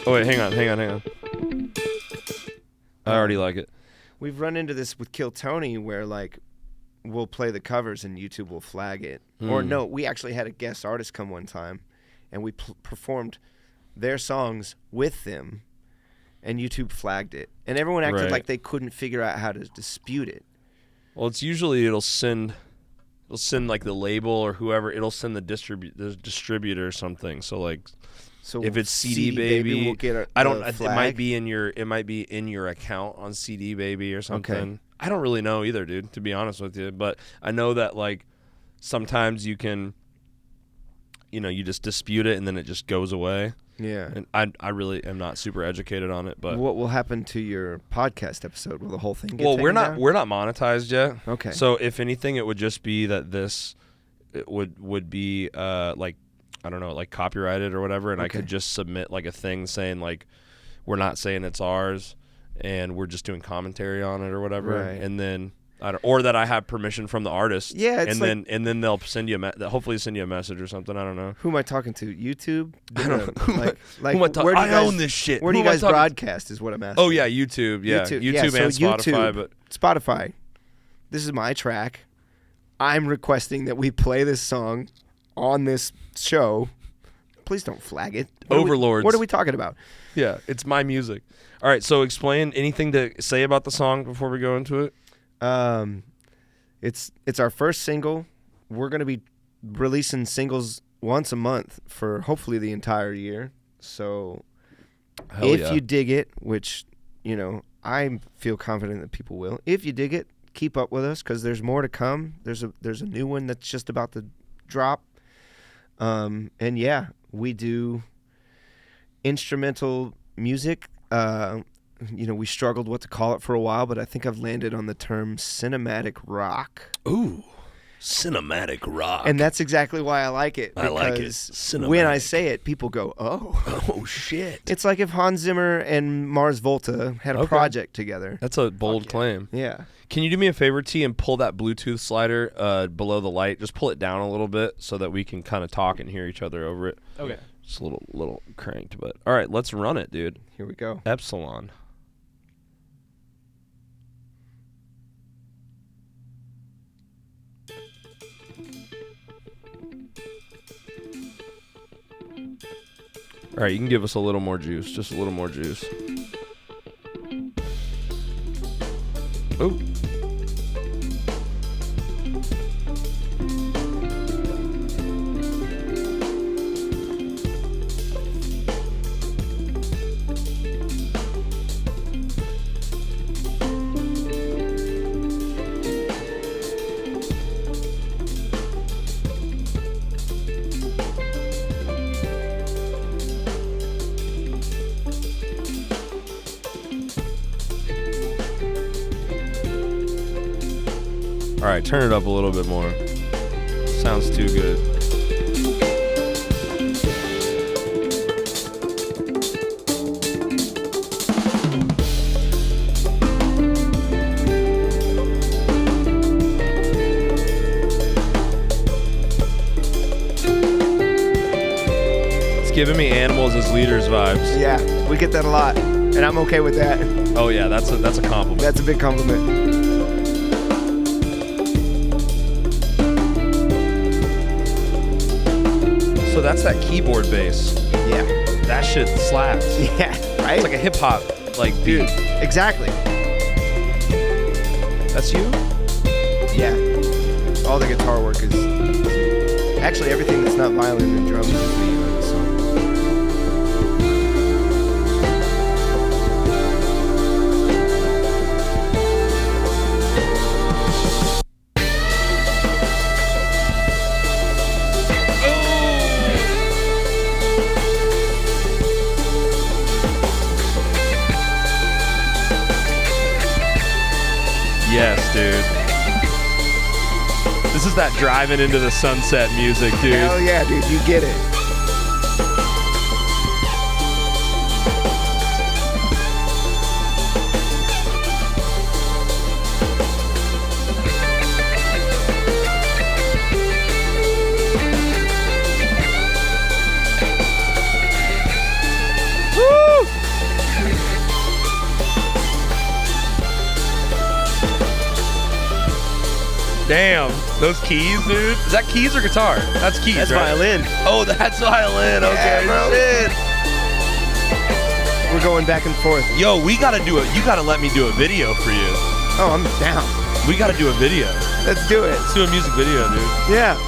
Oh, wait, hang on. I already like it. We've run into this with Kill Tony where, like, we'll play the covers and YouTube will flag it. Or, no, we actually had a guest artist come one time, and we performed their songs with them, and YouTube flagged it. And everyone acted like they couldn't figure out how to dispute it. Well, it's usually it'll send like the label or whoever, it'll send the distributor or something. So, like... So if it's CD Baby, will get it might be in your account on CD Baby or something. Okay. I don't really know either, dude, to be honest with you. But I know that like sometimes you can, you just dispute it and then it just goes away. Yeah. And I really am not super educated on it. But what will happen to your podcast episode? Will the whole thing get Well, taken down? we're not monetized yet. Okay. So if anything, it would just be that it would be like. I don't know, like copyrighted or whatever, and I could just submit like a thing saying like we're not saying it's ours and we're just doing commentary on it or whatever, and then or that I have permission from the artist, and then they'll send you hopefully send you a message or something. I don't know. Who am I talking to? YouTube? I don't know. I own this shit. Where do you guys broadcast? Is what I'm asking. Oh yeah, YouTube. Yeah, YouTube and Spotify. But Spotify. This is my track. I'm requesting that we play this song on this show. Please don't flag it. Overlords. What are we talking about? Yeah, it's my music. All right, so explain anything to say about the song before we go into it. It's our first single. We're going to be releasing singles once a month for hopefully the entire year. So if you dig it, which, you know, I feel confident that people will. If you dig it, keep up with us because there's more to come. There's a new one that's just about to drop. And yeah, we do instrumental music. You know, we struggled what to call it for a while, but I think I've landed on the term cinematic rock. Ooh, cinematic rock. And that's exactly why I like it. I like it. Cinematic. When I say it, people go, oh, shit. It's like if Hans Zimmer and Mars Volta had a project together. That's a bold claim. Yeah. Can you do me a favor, T, and pull that Bluetooth slider below the light? Just pull it down a little bit so that we can kind of talk and hear each other over it. Okay. Just a little cranked, but all right, let's run it, dude. Here we go. Epsilon. All right, you can give us a little more juice, just a little more juice. Oh. All right, turn it up a little bit more. Sounds too good. It's giving me Animals as Leaders vibes. Yeah, we get that a lot, and I'm okay with that. Oh yeah, that's a compliment. That's a big compliment. So that's that keyboard bass. Yeah. That shit slaps. Yeah, right? It's like a hip hop beat. Exactly. That's you? Yeah. All the guitar work is actually everything that's not violin and drums is me on the song. Yes, dude. This is that driving into the sunset music, dude. Hell yeah, dude. You get it. Damn, those keys, dude. Is that keys or guitar? That's keys, That's right? violin. Oh, that's violin. Okay, bro. shit. We're going back and forth. Yo, we gotta do it. You gotta let me do a video for you. Oh, I'm down. We gotta do a video. Let's do it. Let's do a music video, dude. Yeah.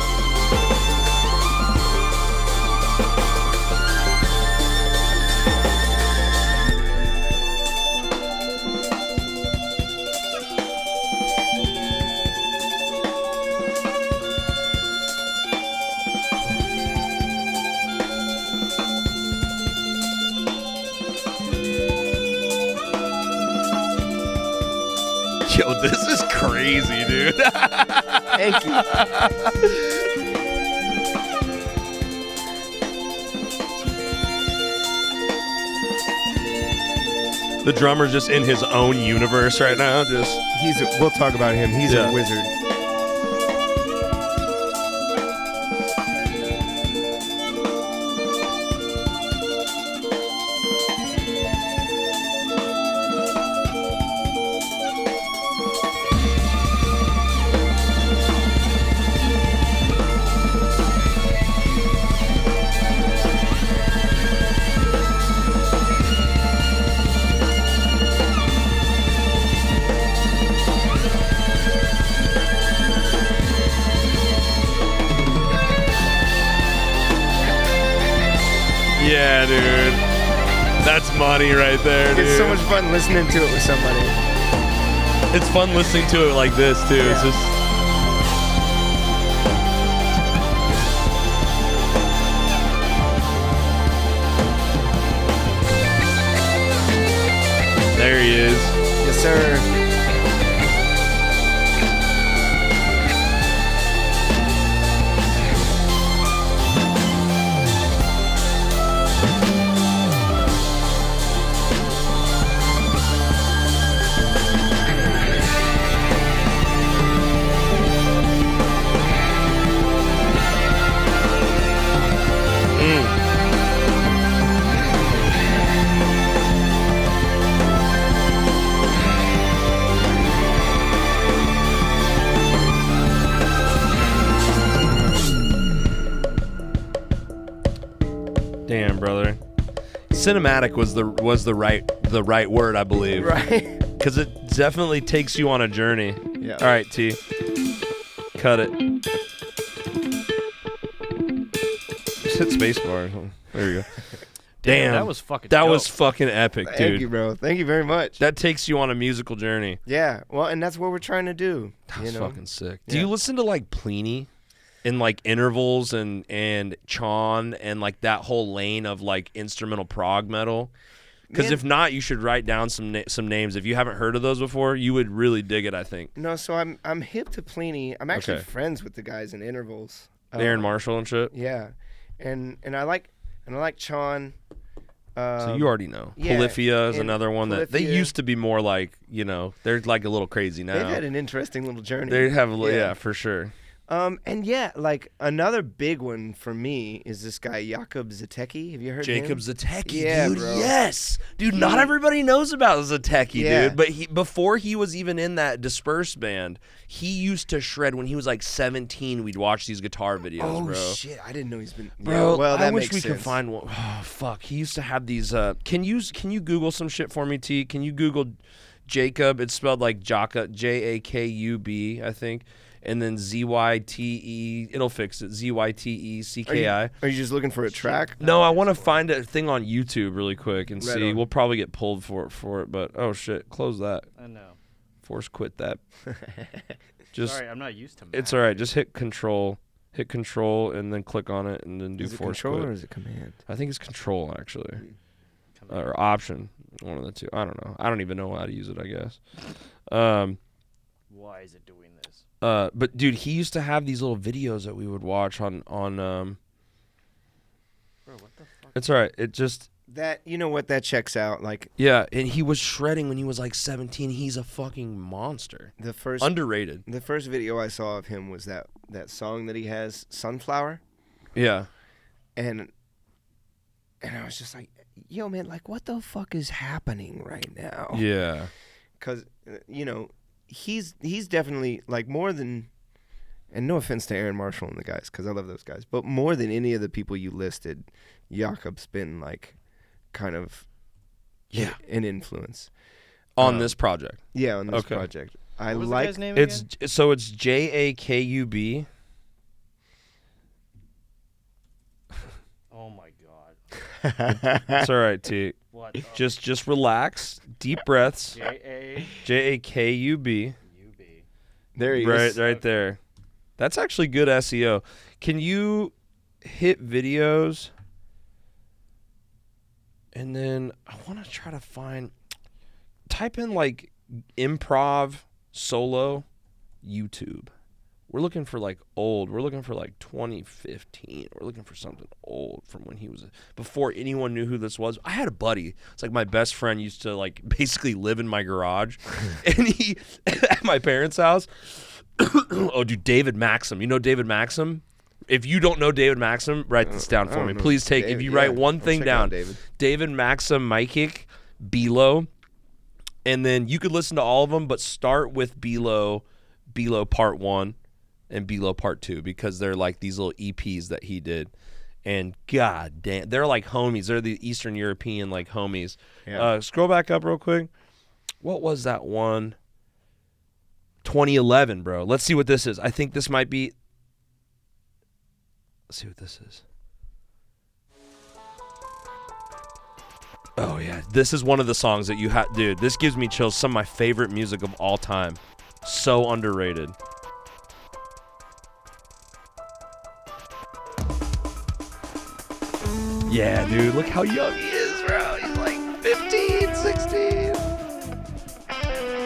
Yo, this is crazy, dude. Thank you. The drummer's just in his own universe right now. We'll talk about him. He's a wizard. Yeah, dude. That's money right there, dude. It's so much fun listening to it with somebody. It's fun listening to it like this, too. Yeah. It's just... There he is. Yes, sir. Damn, brother. Cinematic was the right word, I believe. Right. Because it definitely takes you on a journey. Yeah. All right, T. Cut it. Just hit spacebar. There you go. Damn, that was fucking That dope. was fucking epic, dude. Thank you, bro. Thank you very much. That takes you on a musical journey. Yeah. Well, and that's what we're trying to do. That's fucking sick. Yeah. Do you listen to like Pliny in like intervals and Chon and like that whole lane of like instrumental prog metal? Because Man. if not, you should write down some names. If you haven't heard of those before, you would really dig it, I think. No, so I'm hip to Pliny. I'm actually Okay. friends with the guys in intervals. Aaron Marshall and shit. Yeah, and I like Chon. So you already know. yeah, Polyphia is and another one that they Polyphia. used to be more like, they're like a little crazy now. They've had an interesting little journey. They have, yeah, for sure. And yeah, like another big one for me is this guy Jakub Zatecki. Have you heard Jacob him? Zatecki, Yeah, dude. bro. Yes, dude. Not everybody knows about Zatecki, Yeah. dude. But before he was even in that Dispersed band, he used to shred. When he was like 17, we'd watch these guitar videos, Oh bro. shit! I didn't know he's been. Bro, yeah, well, that I wish makes we could sense. find one. Oh, fuck. He used to have these. Can you Google some shit for me, T? Can you Google Jacob? It's spelled like Jaka, Jakub, I think. And then Zyte, it'll fix it. Zytecki. Are you just looking for a track? No, I want to find a thing on YouTube really quick and Right see. on. We'll probably get pulled for it, but oh shit, close that. I know. Force quit that. Just Sorry, I'm not used to Mac. it's all right. Just hit control, and then click on it, and then do Is it force control quit. or is it command? I think it's control actually, Come on. or option. One of the two. I don't know. I don't even know how to use it. I guess. Why is it doing this? But dude, he used to have these little videos that we would watch on. Bro, what the fuck? It's all right. It just. That what that checks out. Like Yeah, and he was shredding when he was like 17. He's a fucking monster. the first Underrated. The first video I saw of him was that song that he has, Sunflower, Yeah. and I was just like, yo, man, like, what the fuck is happening right now? Yeah. Because he's definitely like more than, and no offense to Aaron Marshall and the guys, because I love those guys, but more than any of the people you listed, Jakub's been like kind of an influence On this project. Yeah, on this Okay. project. I What was the like guy's name It's again? so it's Jakub. Oh my god. It's all right, T. What? the- Just relax. Deep breaths. Jakub. Jakub. there he Right, is. right there. That's actually good SEO. Can you hit videos? And then I want to try to type in like improv solo YouTube. We're looking for like old. We're looking for like 2015. We're looking for something old from when he was before anyone knew who this was. I had a buddy. It's like my best friend used to like basically live in my garage, and he at my parents' house. Oh, dude, David Maxim. You know David Maxim? If you don't know David Maxim, write this down I for don't me. know. Please take. David, if you yeah, write one I'll thing check out down, David. David Maxim, Mykick, Below, and then you could listen to all of them, but start with Below Part 1 and Below Part 2 because they're like these little EPs that he did. And god damn, they're like homies. They're the Eastern European like homies. Yeah. Scroll back up real quick. What was that one? 2011, bro. Let's see what this is. I think this might be. Let's see what this is. Oh yeah, this is one of the songs that you have, dude. This gives me chills. Some of my favorite music of all time. So underrated. Yeah, dude. Look how young he is, bro. He's like 15, 16.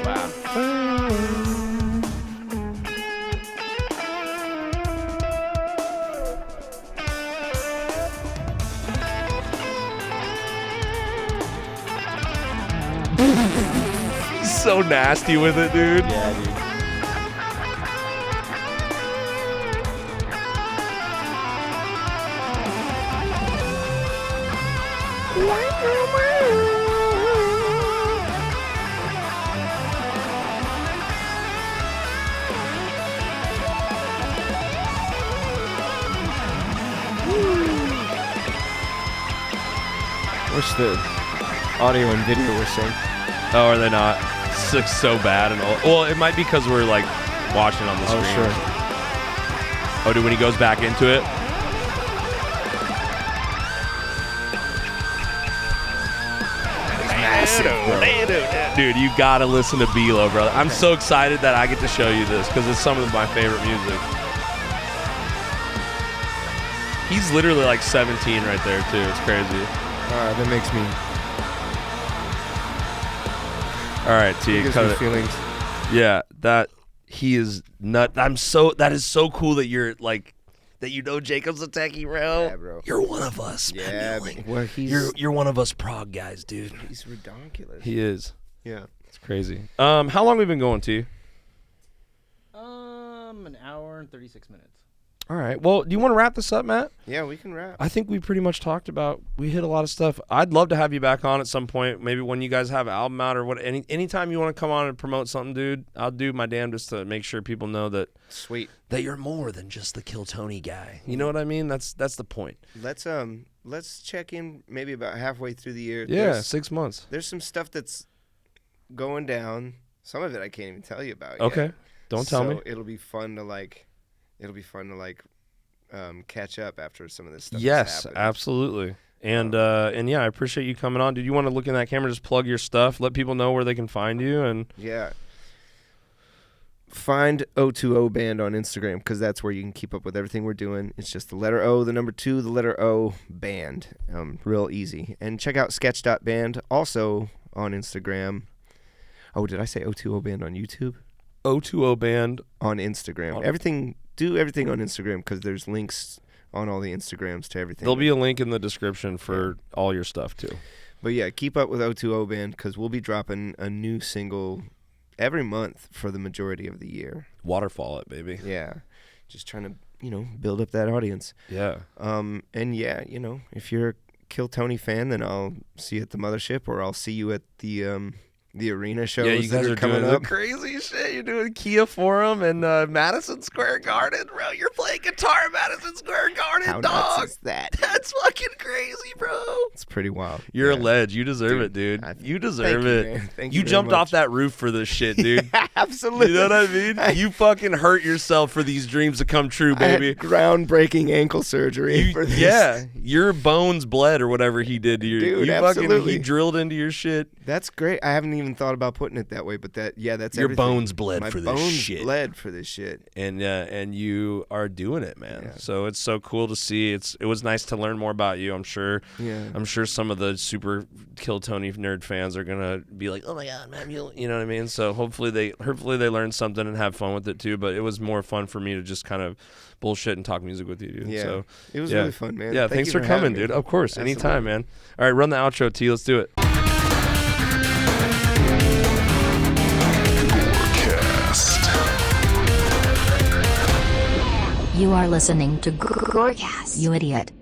Wow. He's so nasty with it, dude. Yeah, dude. Wish the audio and video were synced. Oh, are they not? This looks so bad and old. Well, it might be because we're like watching on the screen. Oh, sure. Oh, dude, when he goes back into it. Dude, you gotta listen to B-Lo, brother. I'm so excited that I get to show you this because it's some of my favorite music. He's literally like 17 right there too. It's crazy. That makes me. All right, T. Gives cut me it. feelings. Yeah, that he is nut. That is so cool that you're like that. You know Jacob's a techie, bro. Yeah, bro. You're one of us. Yeah, man. well, You're one of us prog guys, dude. He's ridiculous. He is. Yeah. It's crazy. How long have we been going, T? An hour and 36 minutes. All right. Well, do you want to wrap this up, Matt? Yeah, we can wrap. I think we pretty much talked about. We hit a lot of stuff. I'd love to have you back on at some point. Maybe when you guys have an album out or what. Anytime you want to come on and promote something, dude, I'll do my damnedest to make sure people know that. Sweet. That you're more than just the Killtony guy. You know what I mean? That's the point. Let's check in maybe about halfway through the year. Yeah, 6 months. There's some stuff that's going down. Some of it I can't even tell you about. Okay. Yet. Don't tell me. It'll be fun to catch up after some of this stuff. Yes, absolutely. And yeah, I appreciate you coming on. Did you want to look in that camera, just plug your stuff, let people know where they can find you, and yeah. Find Open2.o Band on Instagram because that's where you can keep up with everything we're doing. It's just the letter O, the number 2, the letter O, band. Real easy. And check out sketch.band also on Instagram. Oh, did I say Open2.o Band on YouTube? Open2.o Band on Instagram. Do everything on Instagram because there's links on all the Instagrams to everything. There'll be a link in the description for all your stuff too. But yeah, keep up with Open2.o Band because we'll be dropping a new single every month for the majority of the year. Waterfall it, baby. Yeah. Just trying to, build up that audience. Yeah. And yeah, if you're a Killtony fan, then I'll see you at the mothership or I'll see you at the arena shows. Yeah, you guys are coming doing up. the crazy shit. You're doing Kia Forum and Madison Square Garden, bro. You're playing guitar at Madison Square Garden, How dog. nuts is that? That's fucking crazy, bro. It's pretty wild. You're a ledge. You deserve it, dude. You deserve it. You, man. Thank you very jumped much. off that roof for this shit, dude. Absolutely. You know what I mean? You fucking hurt yourself for these dreams to come true, I had baby. groundbreaking ankle surgery for this. Yeah, your bones bled or whatever he did to your. Dude, you absolutely. He drilled into your shit. That's great. I haven't even thought about putting it that way, but that's your everything. bones bled My for this bones shit. bled for this shit. And you are doing it, man. Yeah. So it's so cool to see. It was nice to learn more about you. I'm sure. Yeah. I'm sure some of the super Killtony nerd fans are gonna be like, "Oh my god, Matt Muehling," you know what I mean? So hopefully they learn something and have fun with it too. But it was more fun for me to just kind of bullshit and talk music with you, dude. Yeah. So It was really fun, man. Yeah, Thank thanks you for having coming, me. dude. Of course, Absolutely. anytime, man. All right, run the outro, T. Let's do it. You are listening to GORCAST, you idiot.